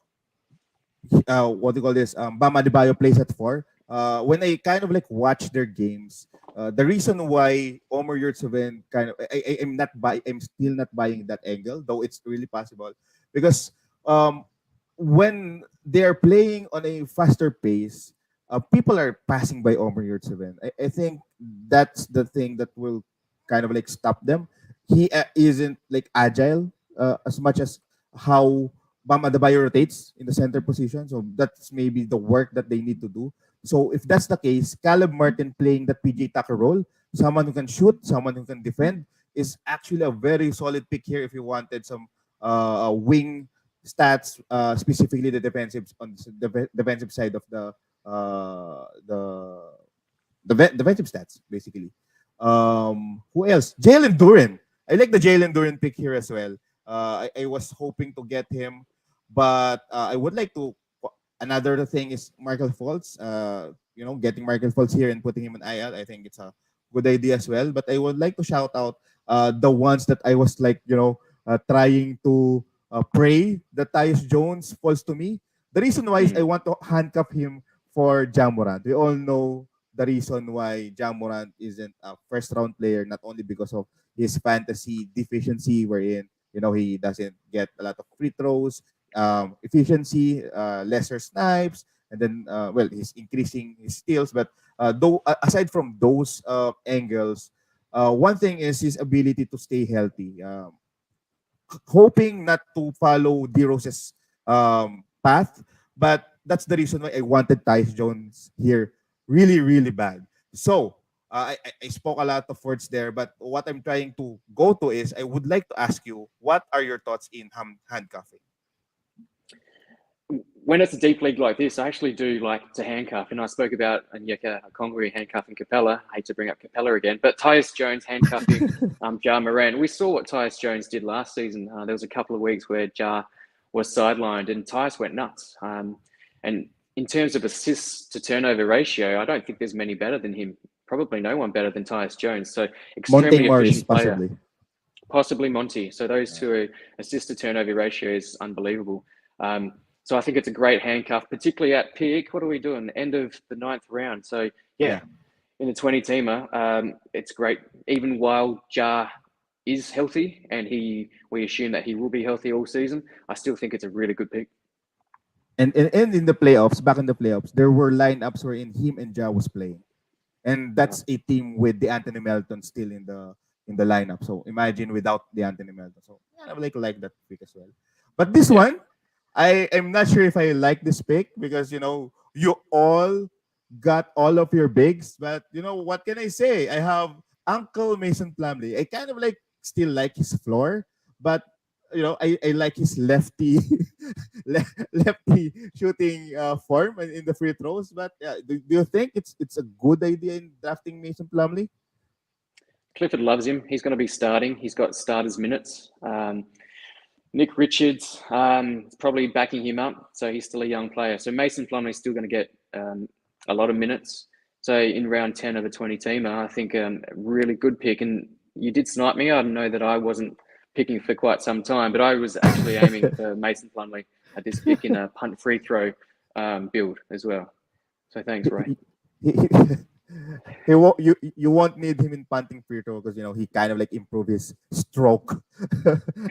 what do you call this? Bama Adebayo plays at four. When I kind of like watch their games, the reason why Omar Yurtseven kind of I'm still not buying that angle, though it's really possible because when they're playing on a faster pace, people are passing by Omar Yurtseven. I think that's the thing that will kind of like stop them. He isn't like agile as much as how Bam Adebayo rotates in the center position. So that's maybe the work that they need to do. So if that's the case, Caleb Martin playing that PJ Tucker role, someone who can shoot, someone who can defend, is actually a very solid pick here if you wanted some wing stats, specifically the defensive on the defensive side of the defensive stats, basically. Who else? Jalen Duren. I like the Jalen Duren pick here as well. I was hoping to get him, but I would like to Another thing is Markel Fultz. Getting Markel Fultz here and putting him in IL, I think it's a good idea as well. But I would like to shout out the ones that I was like, trying to pray that Tyus Jones falls to me. The reason why is I Mm. want to handcuff him for Jamorant. We all know the reason why Jamorant isn't a first round player, not only because of his fantasy deficiency, wherein he doesn't get a lot of free throws, efficiency, lesser snipes, and then he's increasing his steals. But though aside from those angles, one thing is his ability to stay healthy. Hoping not to follow D Rose's path, but that's the reason why I wanted Tyus Jones here really, really bad. So I spoke a lot of words there, but what I'm trying to go to is I would like to ask you, what are your thoughts in handcuffing? When it's a deep league like this, I actually do like to handcuff. And I spoke about Onyeka Okongwu handcuffing Capella. I hate to bring up Capella again, but Tyus Jones handcuffing Ja Moran. We saw what Tyus Jones did last season. There was a couple of weeks where Ja was sidelined and Tyus went nuts. And in terms of assists to turnover ratio, I don't think there's many better than him. Probably no one better than Tyus Jones. So Monte extremely Morris, efficient player. possibly. Possibly Monty. So those Yeah. two are assist to turnover ratio is unbelievable. So I think it's a great handcuff, particularly at pick. What are we doing? End of the ninth round. So yeah, Yeah. in the 20 teamer, it's great. Even while Ja is healthy and we assume that he will be healthy all season, I still think it's a really good pick. And in the playoffs, back in the playoffs, there were lineups wherein him and Ja was playing. And Yeah. that's a team with the Anthony Melton still in the lineup. So imagine without the Anthony Melton. So yeah, I would like that pick as well. But this Yeah. one, I am not sure if I like this pick because you all got all of your bigs, but what can I say? I have Uncle Mason Plumley. I kind of still like his floor, but I like his lefty lefty shooting form in the free throws. But do you think it's a good idea in drafting Mason Plumley? Clifford loves him. He's going to be starting. He's got starters minutes. Nick Richards is probably backing him up, so he's still a young player. So Mason Plumlee is still going to get a lot of minutes. So in round 10 of a 20 teamer, I think a really good pick. And you did snipe me. I know that I wasn't picking for quite some time, but I was actually aiming for Mason Plumlee at this pick in a punt free throw build as well. So thanks, Ray. he, he, you won't need him in punting free throw because he kind of improve his stroke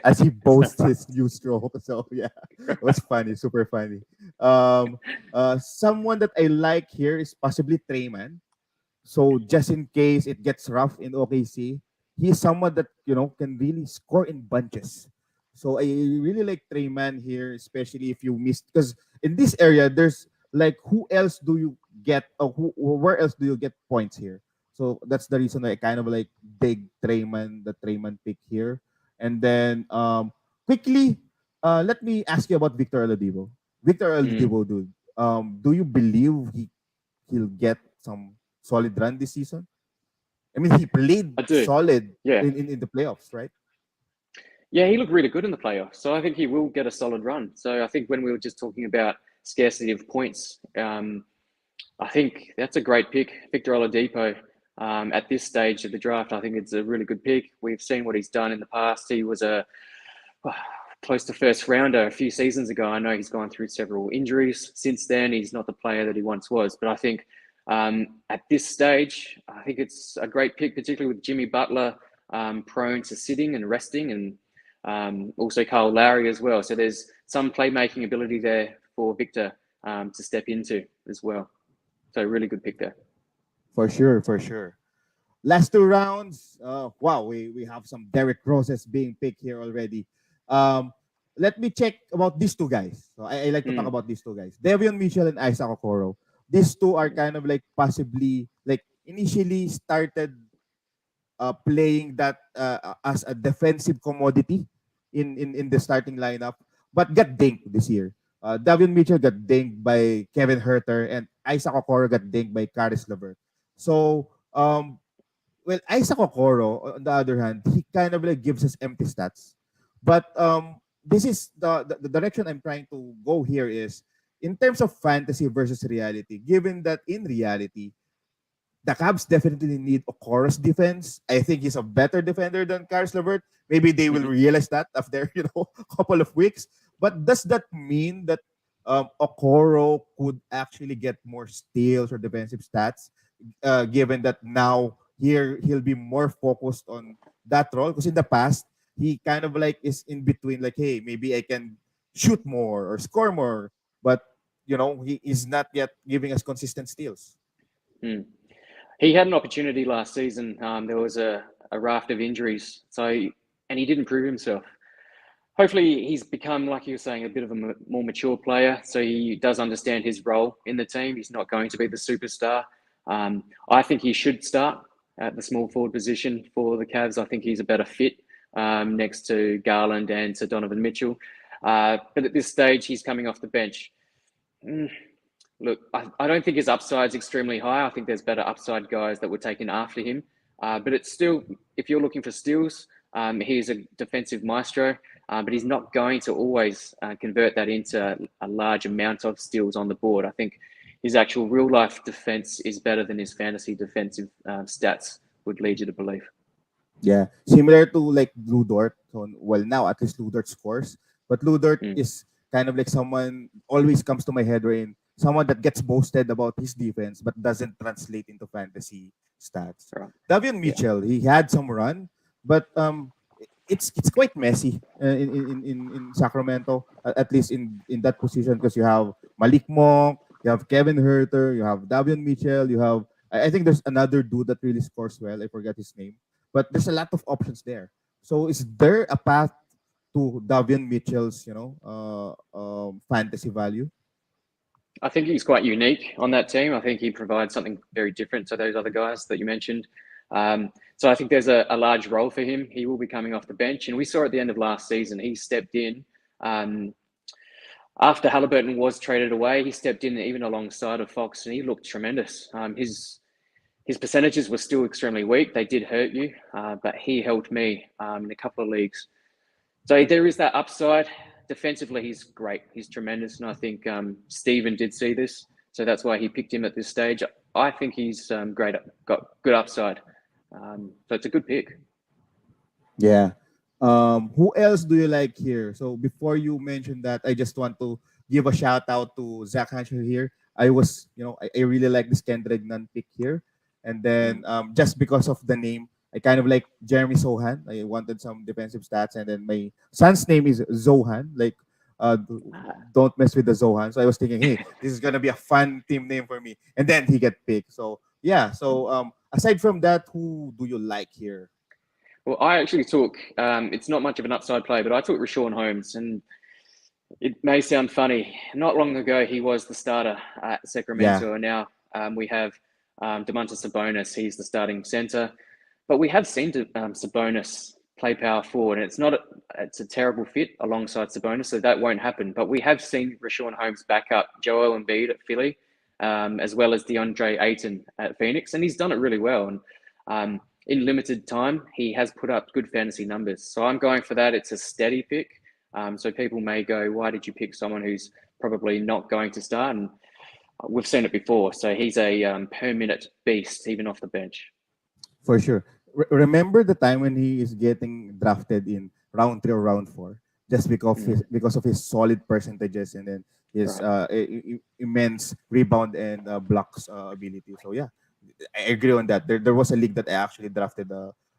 as he boasts his new stroke. So yeah, it was funny, super funny. Someone that I like here is possibly Treyman. So just in case it gets rough in OKC, he's someone that can really score in bunches. So I really like Treyman here, especially if you missed because in this area there's who else do you get? Where else do you get points here? So that's the reason why I kind of dig Treyman, the Treyman pick here. And then quickly, let me ask you about Victor Oladipo. Victor Mm, Oladipo, dude. Do you believe he'll get some solid run this season? I mean, he played I do. solid Yeah. in the playoffs, right? Yeah, he looked really good in the playoffs. So I think he will get a solid run. So I think when we were just talking about scarcity of points, I think that's a great pick, Victor Oladipo. At this stage of the draft, I think it's a really good pick. We've seen what he's done in the past. He was a close to first rounder a few seasons ago. I know he's gone through several injuries since then. He's not the player that he once was, but I think at this stage, I think it's a great pick, particularly with Jimmy Butler prone to sitting and resting, and also Kyle Lowry as well. So there's some playmaking ability there for Victor to step into as well. So really good pick there. For sure, for sure. Last two rounds. Wow, we have some Derrick Roses being picked here already. Um, Let me check about these two guys. So I like to talk Mm. about these two guys, Devion Mitchell and Isaac Okoro. These two are kind of possibly initially started playing that as a defensive commodity in the starting lineup, but got dinged this year. Davion Mitchell got dinged by Kevin Herter, and Isaac Okoro got dinged by Caris LeVert. So, Isaac Okoro, on the other hand, he kind of gives us empty stats. But this is the direction I'm trying to go here is in terms of fantasy versus reality, given that in reality, the Cavs definitely need Okoro's defense. I think he's a better defender than Karis LeVert. Maybe they will Mhm. realize that after a couple of weeks. But does that mean that Okoro could actually get more steals or defensive stats, given that now here he'll be more focused on that role? Because in the past he kind of like is in between, like, hey, maybe I can shoot more or score more, but he is not yet giving us consistent steals. Mm. He had an opportunity last season. There was a raft of injuries, and he didn't prove himself. Hopefully, he's become, like you were saying, a bit of a more mature player. So he does understand his role in the team. He's not going to be the superstar. I think he should start at the small forward position for the Cavs. I think he's a better fit next to Garland and to Donovan Mitchell. But at this stage, he's coming off the bench. Mm, Look, I don't think his upside's extremely high. I think there's better upside guys that were taken after him. But it's still, if you're looking for steals, he's a defensive maestro, but he's not going to always convert that into a large amount of steals on the board. I think his actual real life defense is better than his fantasy defensive stats would lead you to believe. Yeah, similar to like Lou Dort. So, well, now at least Lou Dort scores, but Lou Dort Mm, is kind of like someone always comes to my head in someone that gets boasted about his defense but doesn't translate into fantasy stats. right. Davion Yeah. Mitchell, he had some run, but it's quite messy in Sacramento, at least in that position, because you have Malik Monk, you have Kevin Herter, you have Davion Mitchell, you have I think there's another dude that really scores well. I forgot his name, but there's a lot of options there. So is there a path to Davion Mitchell's fantasy value? I think he's quite unique on that team. I think he provides something very different to those other guys that you mentioned. So I think there's a large role for him. He will be coming off the bench. And we saw at the end of last season, he stepped in um, after Halliburton was traded away. He stepped in even alongside of Fox, and he looked tremendous. His percentages were still extremely weak. They did hurt you, but he helped me in a couple of leagues. So there is that upside. Defensively, he's great. He's tremendous, and I think Steven did see this, so that's why he picked him at this stage. I think he's great. Got good upside, so it's a good pick. Yeah. Who else do you like here? So before you mention that, I just want to give a shout out to Zach Hansher here. I really like this Kendrick Nunn pick here. And then Mm. just because of the name, I kind of like Jeremy Sohan. I wanted some defensive stats. And then my son's name is Zohan. Like, uh, d- Ah, don't mess with the Zohan. So I was thinking, hey, this is going to be a fun team name for me. And then he get picked. So, yeah. So aside from that, who do you like here? Well, I actually took. It's not much of an upside play, but I took Rashawn Holmes, and it may sound funny. Not long ago, he was the starter at Yeah. Sacramento, and now we have Domantas Sabonis. He's the starting center. But we have seen Sabonis play power forward, and it's a terrible fit alongside Sabonis, so that won't happen. But we have seen Rashawn Holmes back up Joel Embiid at Philly, as well as DeAndre Ayton at Phoenix, and he's done it really well. And in limited time, he has put up good fantasy numbers. So I'm going for that. It's a steady pick. So people may go, why did you pick someone who's probably not going to start? And we've seen it before. So he's a per minute beast, even off the bench. For sure. Remember the time when he is getting drafted in round 3 or round 4, just Mm, because of his solid percentages and then his right. immense rebound and blocks ability. So yeah, I agree on that. There was a league that I actually drafted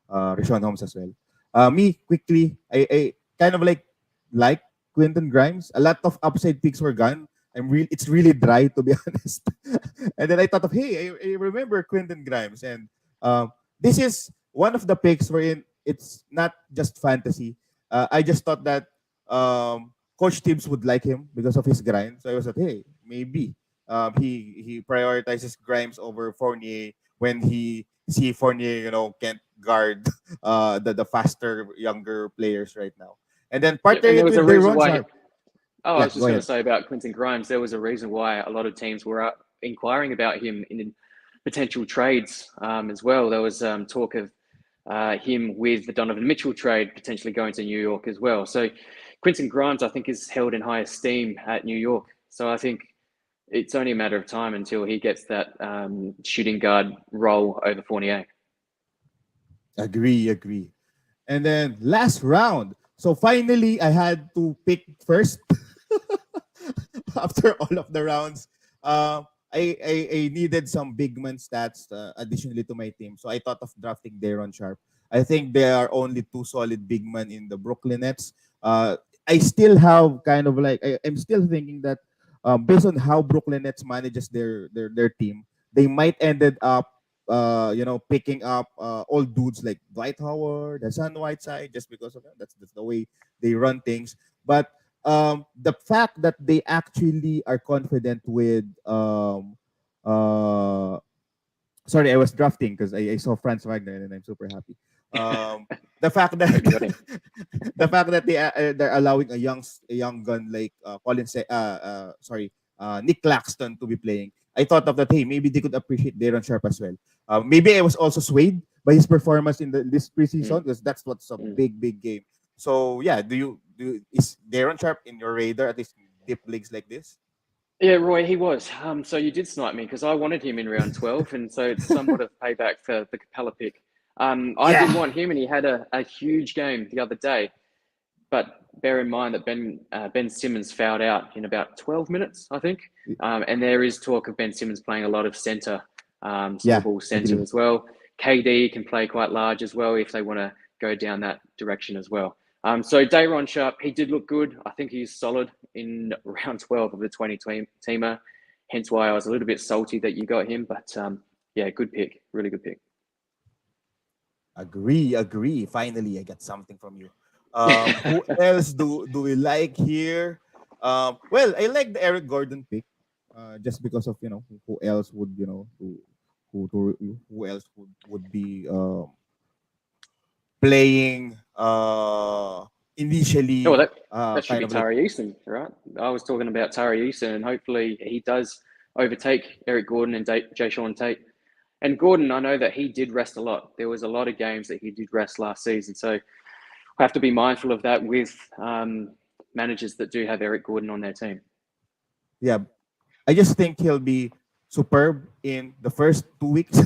Rashawn Holmes as well. Me quickly, I kind of like Quentin Grimes. A lot of upside picks were gone. It's really dry to be honest. And then I thought of, hey, I remember Quentin Grimes, and um, this is one of the picks wherein it's not just fantasy. I just thought that Coach Tibbs would like him because of his grind. So I was like, hey, maybe he prioritizes Grimes over Fournier when he see Fournier, can't guard the faster younger players right now. And then Yeah, partnering and there it was a with reason Deron why. Sharp. Oh, I Yeah, was go just going to ahead. say about Quentin Grimes. There was a reason why a lot of teams were inquiring about him in potential trades as well. There was talk of him with the Donovan Mitchell trade potentially going to New York as well. So Quentin Grimes, I think, is held in high esteem at New York. So I think it's only a matter of time until he gets that shooting guard role over Fournier. Agree, agree. And then last round. So finally, I had to pick first after all of the rounds. Uh, I needed some big man stats additionally to my team. So I thought of drafting Daron Sharp. I think there are only two solid big men in the Brooklyn Nets. I still have kind of like, I'm still thinking that based on how Brooklyn Nets manages their team, they might ended up picking up old dudes like Dwight Howard, Hassan Whiteside, just because of that's the way they run things. But the fact that they actually are confident with sorry, I was drafting because I saw Franz Wagner and I'm super happy. The fact that Hope you got him. the fact that they're allowing a young gun like Nick Claxton to be playing. I thought of that. Hey, maybe they could appreciate Darren Sharp as well. Maybe I was also swayed by his performance in this preseason Mm, because that's what's a mm. big game. So yeah, is Darren Sharp in your radar at least in deep leagues like this? Yeah, Roy, he was. So you did snipe me because I wanted him in round 12, and so it's somewhat of payback for the Capella pick. I did Yeah, want him, and he had a huge game the other day. But bear in mind that Ben Simmons fouled out in about 12 minutes, I think. And there is talk of Ben Simmons playing a lot of center, small yeah, ball center agree. as well. KD can play quite large as well if they want to go down that direction as well. So Dayron Sharp, he did look good. I think he's solid in round 12 of the 20 teamer. Hence why I was a little bit salty that you got him. But yeah, good pick. Really good pick. Agree, agree. Finally, I got something from you. Who else do we like here? Well, I like the Eric Gordon pick, just because of who else would who else would be playing Oh, well, initially that should kind be of like Tari Eason, right? I was talking about Tari Eason, and hopefully he does overtake Eric Gordon and Jay Sean Tate. And Gordon, I know that he did rest a lot. There was a lot of games that he did rest last season, so I have to be mindful of that with managers that do have Eric Gordon on their team. yeah. I just think he'll be superb in the first 2 weeks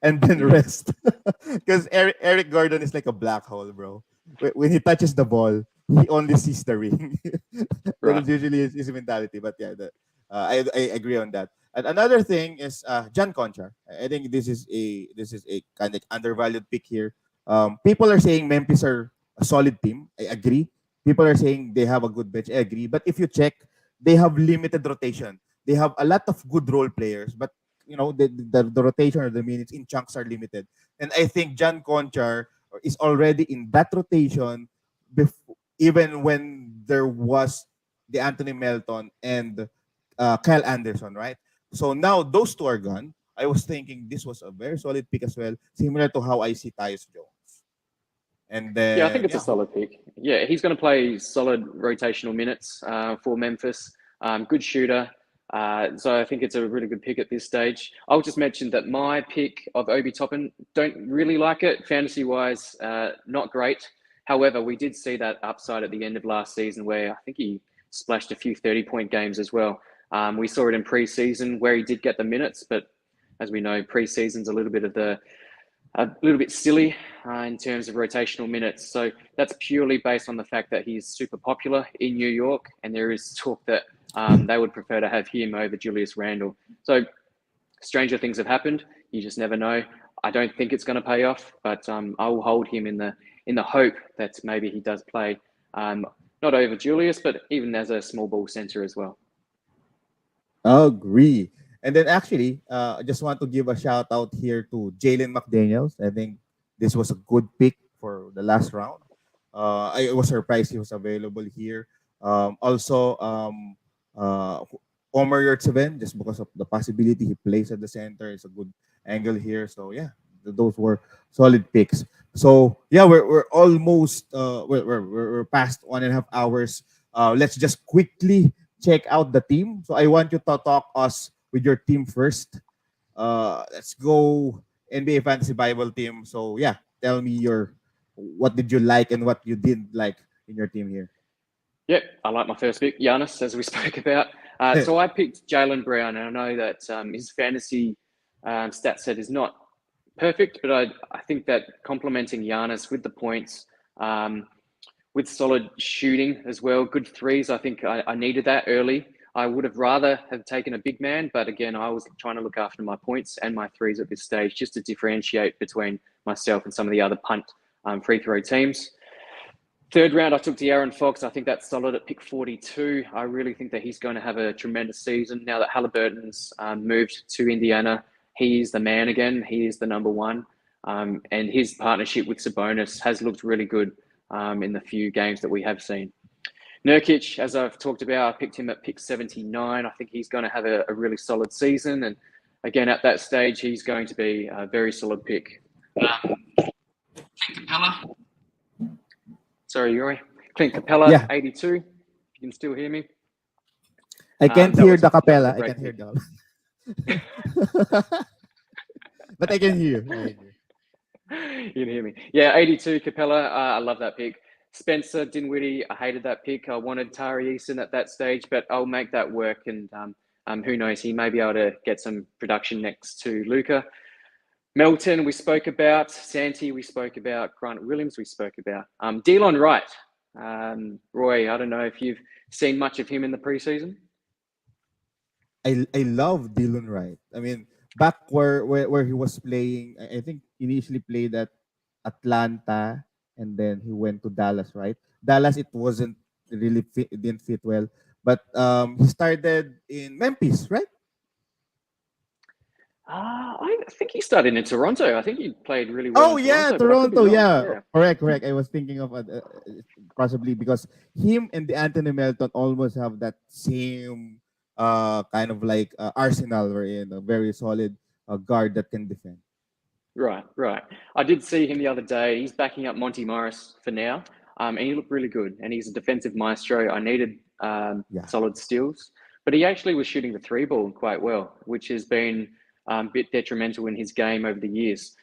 and then Mm, rest. Because Eric Gordon is like a black hole, bro. When he touches the ball, he only sees the ring. That right. is usually his mentality. But yeah, I agree on that. And another thing is John Concha. I think this is a kind of undervalued pick here. People are saying Memphis are a solid team. I agree. People are saying they have a good bench. I agree. But if you check, they have limited rotation. They have a lot of good role players, but the rotation or the minutes in chunks are limited. And I think John Conchar is already in that rotation even when there was the Anthony Melton and Kyle Anderson, right? So now those two are gone. I was thinking this was a very solid pick as well, similar to how I see Tyus Jones. And Yeah, I think then it's a solid pick. Yeah, he's going to play solid rotational minutes for Memphis. Good shooter. So I think it's a really good pick at this stage. I'll just mention that my pick of Obi Toppin, don't really like it fantasy wise, not great. However, we did see that upside at the end of last season where I think he splashed a few 30-point games as well. We saw it in preseason where he did get the minutes, but as we know, preseason's a little bit silly in terms of rotational minutes. So that's purely based on the fact that he's super popular in New York, and there is talk that they would prefer to have him over Julius Randle. So stranger things have happened. You just never know. I don't think it's going to pay off, but I will hold him in the hope that maybe he does play not over Julius, but even as a small ball center as well. agree. And then actually, I just want to give a shout out here to Jalen McDaniels. I think this was a good pick for the last round. I was surprised he was available here. Also, Omar Yurtseven, just because of the possibility he plays at the center, is a good angle here. So yeah, those were solid picks. So yeah, we're almost we're past 1.5 hours. Let's just quickly check out the team. So I want you to talk us with your team first. Let's go NBA Fantasy Bible team. So yeah, tell me your what did you like and what you didn't like in your team here. Yep, I like my first pick, Giannis, as we spoke about. So I picked Jalen Brown, and I know that his fantasy stat set is not perfect, but I think that complementing Giannis with the points, with solid shooting as well, good threes. I think I needed that early. I would have rather have taken a big man, but again, I was trying to look after my points and my threes at this stage just to differentiate between myself and some of the other punt free throw teams. Third round, I took De'Aaron Fox. I think that's solid at pick 42. I really think that he's going to have a tremendous season now that Halliburton's moved to Indiana. He is the man again. He is the number one. And his partnership with Sabonis has looked really good in the few games that we have seen. Nurkic, as I've talked about, I picked him at pick 79. I think he's going to have a really solid season. And again, at that stage, he's going to be a very solid pick. Capella. Sorry, Yuri. Clint Capella, Yeah. 82. You can still hear me? I can't that hear was- the that was a capella. I great can't hear pick. the but I can hear. You can hear me. Yeah, 82 Capella. I love that pick. Spencer Dinwiddie. I hated that pick. I wanted Tari Eason at that stage, but I'll make that work. And who knows? He may be able to get some production next to Luca. Melton, we spoke about. Santi, we spoke about. Grant Williams, we spoke about. Delon Wright. Roy, I don't know if you've seen much of him in the preseason. I love Dylan Wright. I mean, back where he was playing, I think initially played at Atlanta and then he went to Dallas, right? Dallas, it wasn't really fit, it didn't fit well. But he started in Memphis, right? I think he started in Toronto. I think he played really well. Oh in yeah, Toronto, but I could be Toronto. wrong. Yeah, correct. I was thinking of possibly because him and the Anthony Melton almost have that same kind of like arsenal. We're in a very solid guard that can defend. Right. I did see him the other day. He's backing up Monty Morris for now, and he looked really good. And he's a defensive maestro. I needed Yeah. solid steals, but he actually was shooting the three ball quite well, which has been a bit detrimental in his game over the years.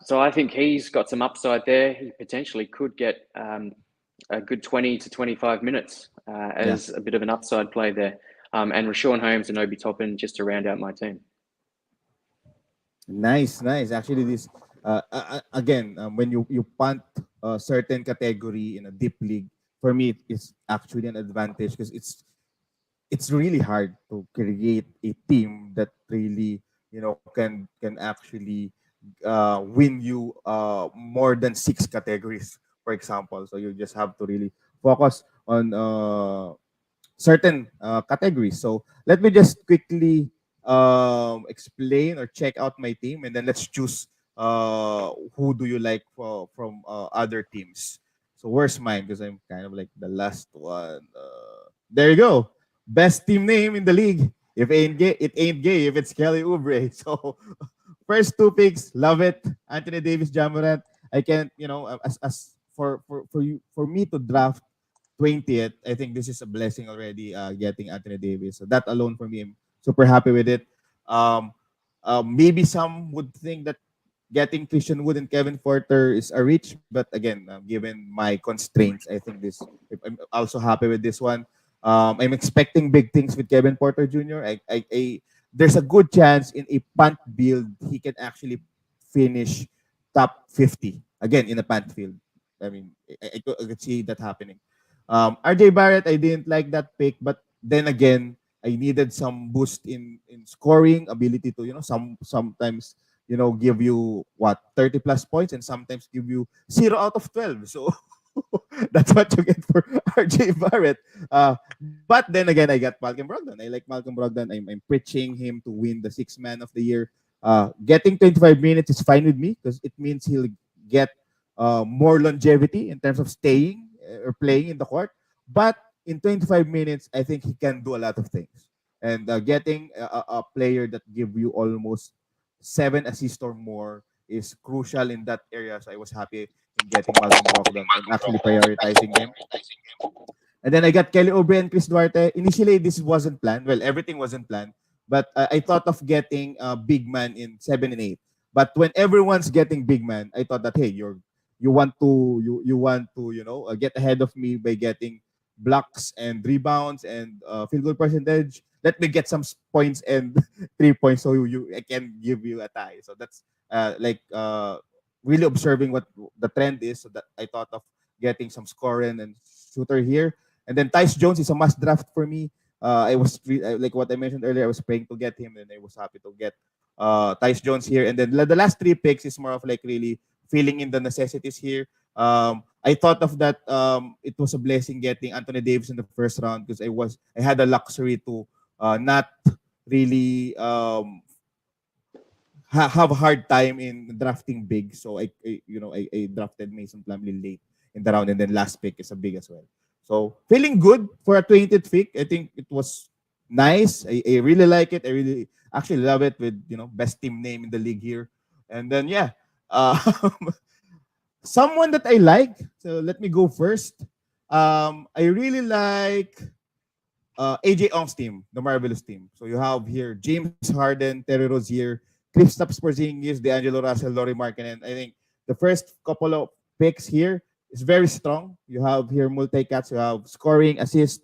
So I think he's got some upside there. He potentially could get a good 20 to 25 minutes as a bit of an upside play there. And Rashawn Holmes and Obi Toppin just to round out my team. Nice. Actually, this again when you punt a certain category in a deep league, for me it's actually an advantage because it's really hard to create a team that really can actually win you more than six categories, for example. So you just have to really focus on certain categories. So let me just quickly explain or check out my team, and then let's choose who do you like from other teams. So where's mine? Because I'm kind of like the last one. There you go. Best team name in the league. If ain't gay, it ain't gay. If it's Kelly Oubre. So first two picks, love it. Anthony Davis, Jamorant. I can't, as for me to draft 20th, I think this is a blessing already. Getting Anthony Davis. So that alone for me, I'm super happy with it. Um, Maybe some would think that getting Christian Wood and Kevin Porter is a reach, but again, given my constraints, I think this. I'm also happy with this one. I'm expecting big things with Kevin Porter Jr. There's a good chance in a punt build he can actually finish top 50 again in a punt field. I mean, I could see that happening. RJ Barrett, I didn't like that pick, but then again, I needed some boost in scoring ability to sometimes give you what 30 plus points and sometimes give you 0 out of 12. So that's what you get for RJ Barrett. But then again, I got Malcolm Brogdon. I like Malcolm Brogdon. I'm preaching him to win the sixth man of the year. Getting 25 minutes is fine with me because it means he'll get more longevity in terms of staying or playing in the court. But in 25 minutes, I think he can do a lot of things. And getting a player that give you almost 7 assists or more is crucial in that area. So I was happy in getting Malcolm Brogdon and actually prioritizing him. And then I got Kelly Oubre and Chris Duarte. Initially, this wasn't planned. Well, everything wasn't planned. But I thought of getting a big man in 7 and 8. But when everyone's getting big man, I thought that hey, you want to get ahead of me by getting blocks and rebounds and field goal percentage. Let me get some points and 3 points so I can give you a tie. So that's really observing what the trend is. So that I thought of getting some scoring and shooter here. And then Tyce Jones is a must draft for me. Like what I mentioned earlier. I was praying to get him, and I was happy to get Tyce Jones here. And then the last three picks is more of like really filling in the necessities here. I thought of that. It was a blessing getting Anthony Davis in the first round because I had the luxury to not really have a hard time in drafting big. So I drafted Mason Plumlee late in the round, and then last pick is a big as well. So feeling good for a 20th pick. I think it was nice. I really like it. I really actually love it with best team name in the league here. And then uh, someone that I like. So let me go first. I really like AJ Ong's team, the Marvelous team. So you have here James Harden, Terry Rozier, Kristaps Porzingis, D'Angelo Russell, Laurie Markkinen. I think the first couple of picks here is very strong. You have here multi-cats. You have scoring, assist,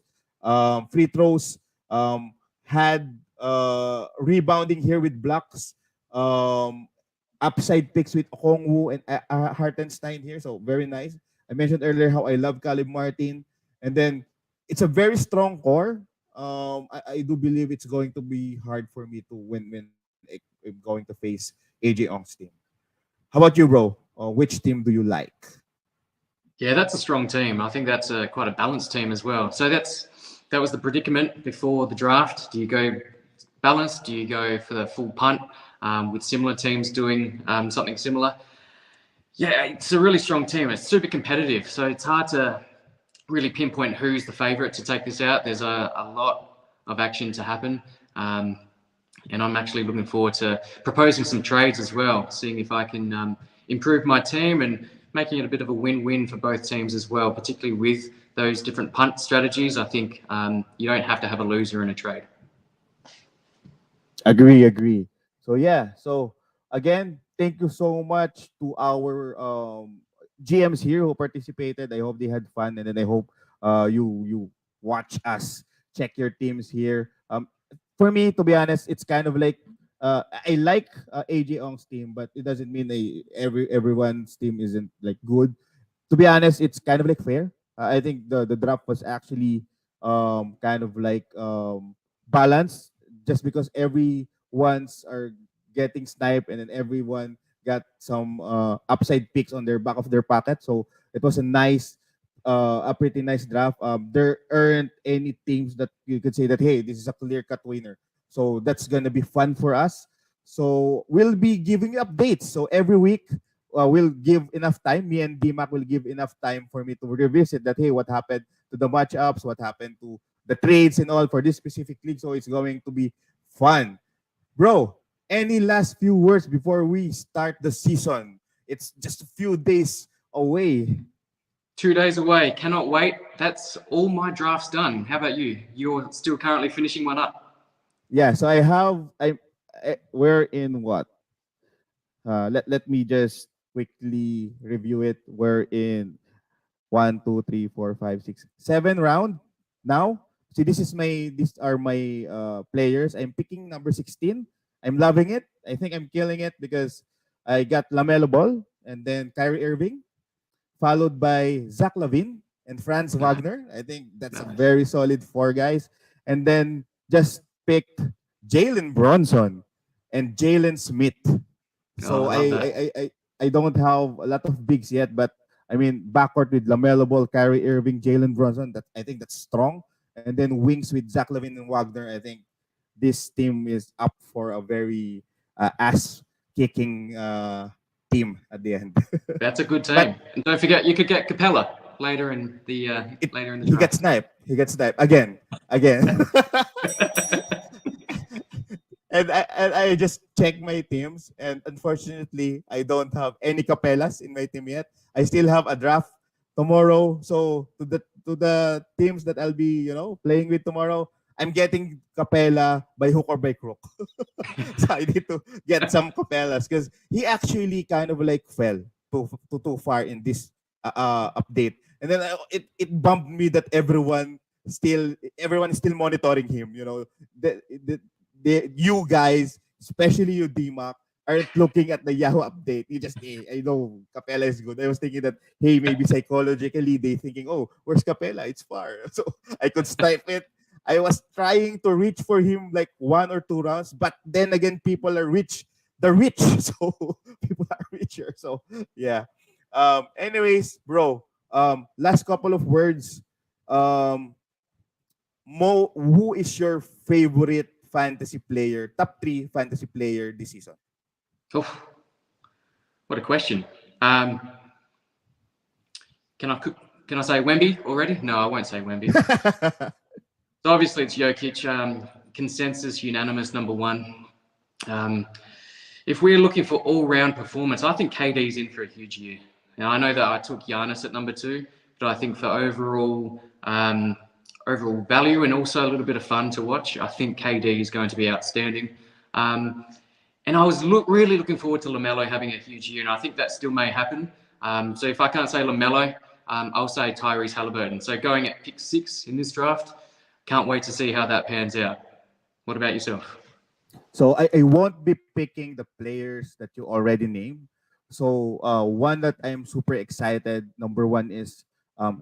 free throws, had rebounding here with blocks, um, upside picks with Okongwu and Hartenstein here. So very nice. I mentioned earlier how I love Caleb Martin. And then it's a very strong core. I do believe it's going to be hard for me to win when I'm going to face AJ Ong's team. How about you, bro? Which team do you like? Yeah, that's a strong team. I think that's quite a balanced team as well. So that was the predicament before the draft. Do you go balanced? Do you go for the full punt with similar teams doing something similar? Yeah, it's a really strong team. It's super competitive. So it's hard to really pinpoint who's the favourite to take this out. There's a lot of action to happen. And I'm actually looking forward to proposing some trades as well, seeing if I can improve my team and making it a bit of a win-win for both teams as well, particularly with those different punt strategies. I think you don't have to have a loser in a trade. Agree. So so again, thank you so much to our GMs here who participated. I hope they had fun, and then I hope you watch us check your teams here. For me, to be honest, it's kind of like I like AJ Ong's team, but it doesn't mean everyone's team isn't like good. To be honest, it's kind of like fair. I think the draft was actually kind of like balanced, just because everyone's are getting sniped, and then everyone got some upside picks on their back of their pocket. So it was a pretty nice draft. There aren't any teams that you could say that, hey, this is a clear cut winner. So that's gonna be fun for us. So we'll be giving you updates. So every week we'll give enough time. Me and DMAC will give enough time for me to revisit that. Hey, what happened to the matchups? What happened to the trades and all for this specific league? So it's going to be fun, bro. Any last few words before we start the season? It's just a few days away. 2 days away. Cannot wait. That's all my drafts done. How about you? You're still currently finishing one up. Yeah, so we're in what? Let me just quickly review it. We're in 1, 2, 3, 4, 5, 6, 7 round now. See, these are my players. I'm picking number 16. I'm loving it. I think I'm killing it because I got Lamelo Ball and then Kyrie Irving, followed by Zach Lavine and Franz Wagner. I think that's a very solid four guys. And then just picked Jalen Bronson and Jalen Smith. So I love that. I don't have a lot of bigs yet, but I mean backcourt with Lamelo Ball, Kyrie Irving, Jalen Bronson. That I think that's strong. And then wings with Zach Lavine and Wagner. I think this team is up for a very ass kicking team at the end. That's a good team. But And don't forget, you could get Capella later in the he gets draft. sniped. He gets sniped again. And I just checked my teams, and unfortunately, I don't have any Capellas in my team yet. I still have a draft tomorrow. So to the teams that I'll be playing with tomorrow, I'm getting Capella by hook or by crook. So I need to get some Capellas because he actually kind of like fell too far in this update. And then it bumped me that everyone is still monitoring him. You guys, especially you, DMAC, aren't looking at the Yahoo update. You just, hey, I know Capella is good. I was thinking that, hey, maybe psychologically they thinking, oh, where's Capella? It's far. So I could snipe it. I was trying to reach for him like 1 or 2 rounds, but then again, people are rich. The rich, so people are richer. So yeah. Anyways, bro. Last couple of words. Um, Mo, who is your favorite fantasy player? Top three fantasy player this season. Oh, what a question. Um, can I can I say Wemby already? No, I won't say Wemby. So obviously it's Jokic. Consensus unanimous number one. Um, if we're looking for all-round performance, I think KD's in for a huge year. Now I know that I took Giannis at number 2, but I think for overall value and also a little bit of fun to watch, I think KD is going to be outstanding. And I was really looking forward to LaMelo having a huge year, and I think that still may happen. So if I can't say LaMelo, I'll say Tyrese Halliburton. So going at pick 6 in this draft, can't wait to see how that pans out. What about yourself? So I won't be picking the players that you already named. So one that I'm super excited. Number one is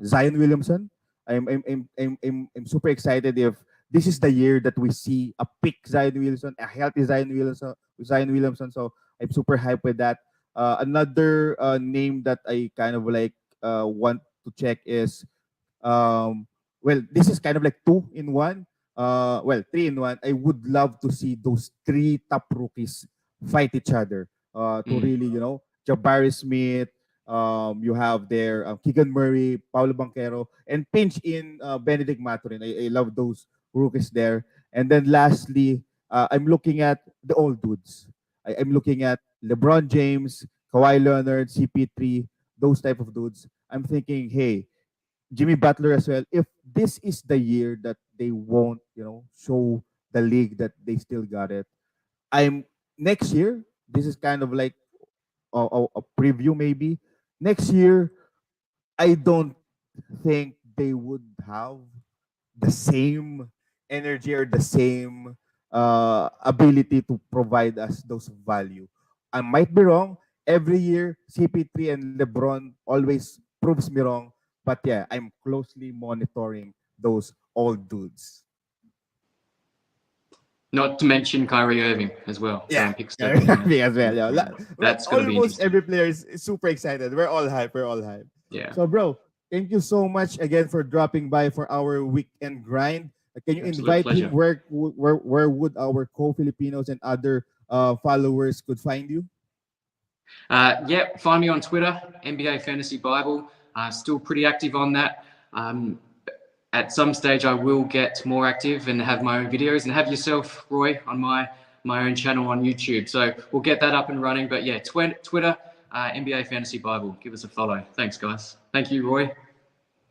Zion Williamson. I'm super excited if this is the year that we see a pick Zion Williamson, a healthy Zion Williamson. So I'm super hyped with that. Another name that I kind of like want to check is this is kind of like two in one. Three in one. I would love to see those three top rookies fight each other. To really, Jabari Smith. You have there Keegan Murray, Paulo Banquero, and pinch in Benedict Maturin. I love those rookies there. And then lastly, I'm looking at the old dudes. I'm looking at LeBron James, Kawhi Leonard, CP3, those type of dudes. I'm thinking, hey, Jimmy Butler as well. If this is the year that they won't, show the league that they still got it, I'm next year. This is kind of like a preview, maybe. Next year, I don't think they would have the same energy or the same ability to provide us those value. I might be wrong. Every year, CP3 and LeBron always proves me wrong. But yeah, I'm closely monitoring those old dudes. Not to mention Kyrie Irving as well. Yeah, Going pick 7. me as well. Yeah. That's going to be Almost interesting. every player is super excited. We're all hype. We're all hype. Yeah. So, bro, thank you so much again for dropping by for our weekend grind. Can you Absolute invite pleasure. him where would our co-Filipinos and other followers could find you? Find me on Twitter, NBA Fantasy Bible. Still pretty active on that. At some stage, I will get more active and have my own videos, and have yourself, Roy, on my own channel on YouTube. So we'll get that up and running. But yeah, Twitter, NBA Fantasy Bible. Give us a follow. Thanks, guys. Thank you, Roy.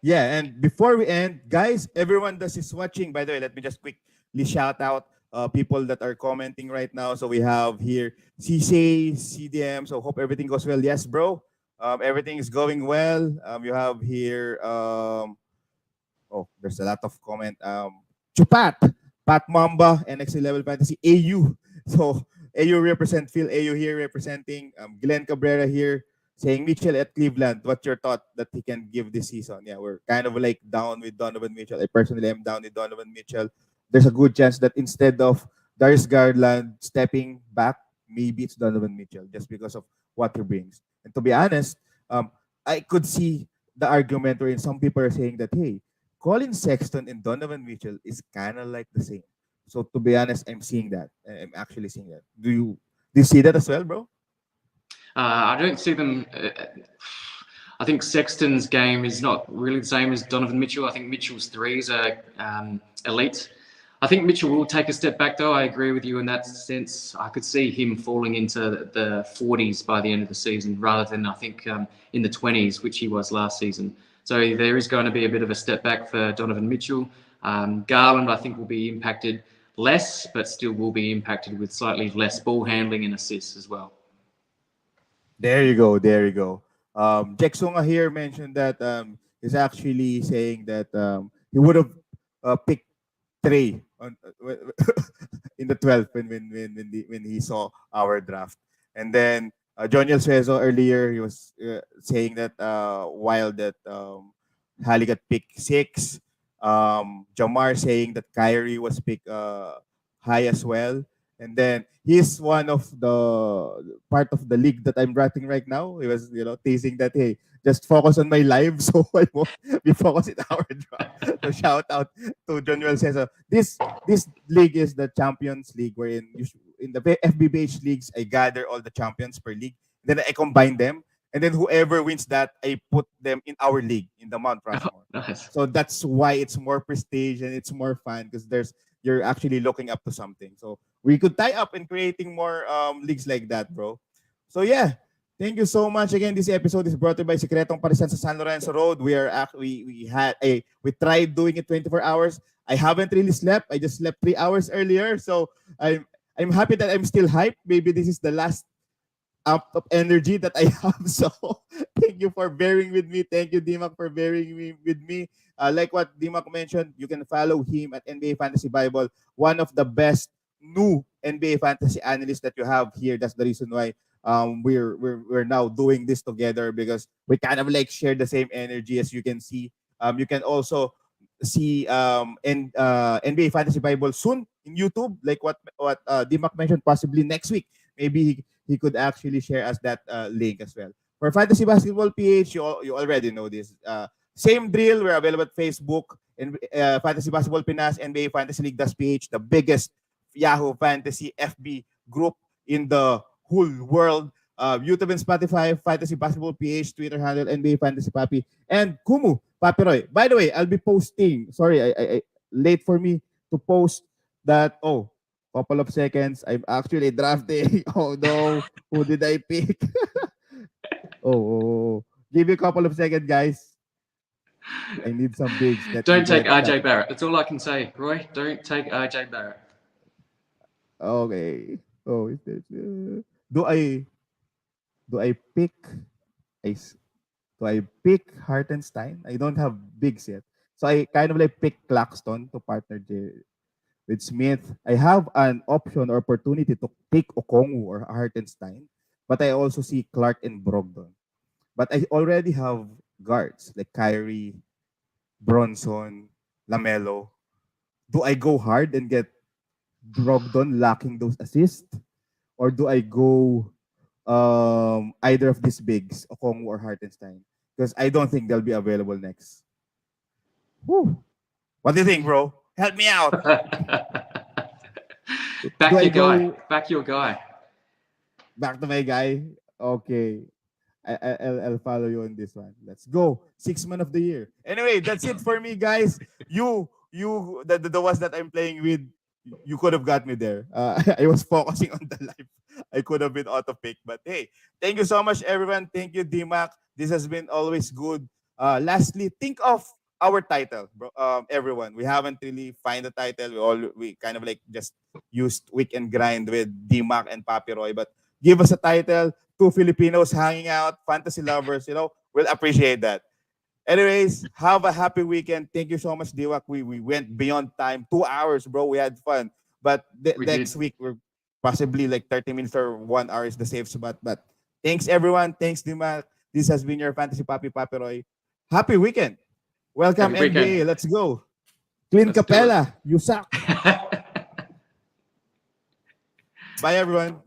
Yeah, and before we end, guys, everyone that is watching, by the way, let me just quickly shout out people that are commenting right now. So we have here CC, CDM. So hope everything goes well. Yes, bro. Everything is going well. You have here, there's a lot of comment. Chupat, Pat Mamba, NXT Level Fantasy, AU. So AU represent Phil, AU here representing Glenn Cabrera here, saying Mitchell at Cleveland. What's your thought that he can give this season? Yeah, we're kind of like down with Donovan Mitchell. I personally am down with Donovan Mitchell. There's a good chance that instead of Darius Garland stepping back, maybe it's Donovan Mitchell just because of what he brings. And to be honest, I could see the argument wherein some people are saying that, hey, Colin Sexton and Donovan Mitchell is kind of like the same. So to be honest, I'm seeing that. I'm actually seeing that. Do you see that as well, bro? I don't see them. I think Sexton's game is not really the same as Donovan Mitchell. I think Mitchell's threes are elite. I think Mitchell will take a step back, though. I agree with you in that sense. I could see him falling into the 40s by the end of the season rather than, I think, in the 20s, which he was last season. So there is going to be a bit of a step back for Donovan Mitchell. Garland, I think, will be impacted less, but still will be impacted with slightly less ball handling and assists as well. There you go. There you go. Jack Sunga here mentioned that is actually saying that he would have picked Trey on in the 12th when he saw our draft. And then Joniel Suezo earlier, he was saying that while that Hali got picked 6, Jamar saying that Kyrie was picked high as well. And then he's one of the part of the league that I'm writing right now. He was, teasing that, hey, just focus on my live so I won't be focused in our draft. So shout out to John Well says, this league is the Champions League, wherein in the FBBH leagues, I gather all the champions per league. Then I combine them. And then whoever wins that, I put them in our league, in the Mt.Rushmore. Nice. So that's why it's more prestige and it's more fun because you're actually looking up to something. So we could tie up in creating more leagues like that, bro. So yeah, thank you so much again. This episode is brought to you by Secretong Parisan sa San Lorenzo Road. We tried doing it 24 hours. I haven't really slept. I just slept 3 hours earlier. So I'm happy that I'm still hyped. Maybe this is the last up of energy that I have. So thank you for bearing with me. Thank you, Dimac, for with me. Like what Dimac mentioned, you can follow him at NBA Fantasy Bible, one of the best new NBA fantasy analysts that you have here. That's the reason why we're now doing this together because we kind of like share the same energy as you can see. You can also see NBA Fantasy Bible soon in YouTube, like what Dimac mentioned, possibly next week. Maybe he could actually share us that link as well. For Fantasy Basketball PH, you already know this. Same drill. We're available at Facebook and Fantasy Basketball Pinas, NBA Fantasy League PH, the biggest Yahoo Fantasy FB group in the whole world. YouTube and Spotify, Fantasy Basketball PH, Twitter handle, NBA Fantasy Papi, and Kumu, Papi Roy. By the way, I'll be posting. Sorry, I late for me to post that. Oh, couple of seconds. I'm actually drafting. Oh no, who did I pick? oh, give me a couple of seconds, guys. I need some bigs. Don't take RJ Barrett. That's all I can say, Roy. Don't take RJ Barrett. Okay. Oh, is this, do I pick do I pick Hartenstein? I don't have bigs yet, so I kind of like pick Claxton to partner with Smith. I have an option or opportunity to pick Okongwu or Hartenstein, but I also see Clark and Brogdon. But I already have guards like Kyrie, Bronson, Lamelo. Do I go hard and get Brogdon lacking those assists? Or do I go either of these bigs, Okongwu or Hartenstein? Because I don't think they'll be available next. Whew. What do you think, bro? Help me out. Back Do I your guy. go- Back your guy. Back to my guy. Okay. I'll follow you on this one. Let's go. 6 man of the year. Anyway, that's it for me, guys. The ones that I'm playing with, you could have got me there. I was focusing on the live. I could have been auto pick, but hey, thank you so much, everyone. Thank you, DMAC. This has been always good. Lastly, think of our title, bro. Everyone, we haven't really find the title. We kind of like just used weekend grind with DMAC and Papi Roy, but give us a title. Two Filipinos hanging out, fantasy lovers. We'll appreciate that. Anyways, have a happy weekend. Thank you so much, Diwak. We went beyond time. 2 hours, bro. We had fun. But We next did. week, we're possibly like 30 minutes or 1 hour is the safe spot. But thanks, everyone. Thanks, Diwak. This has been your Fantasy Papi Papi Roy. Happy weekend. Welcome, Happy weekend. NBA. Let's go. Clean Let's do it. Capella. You suck. Bye, everyone.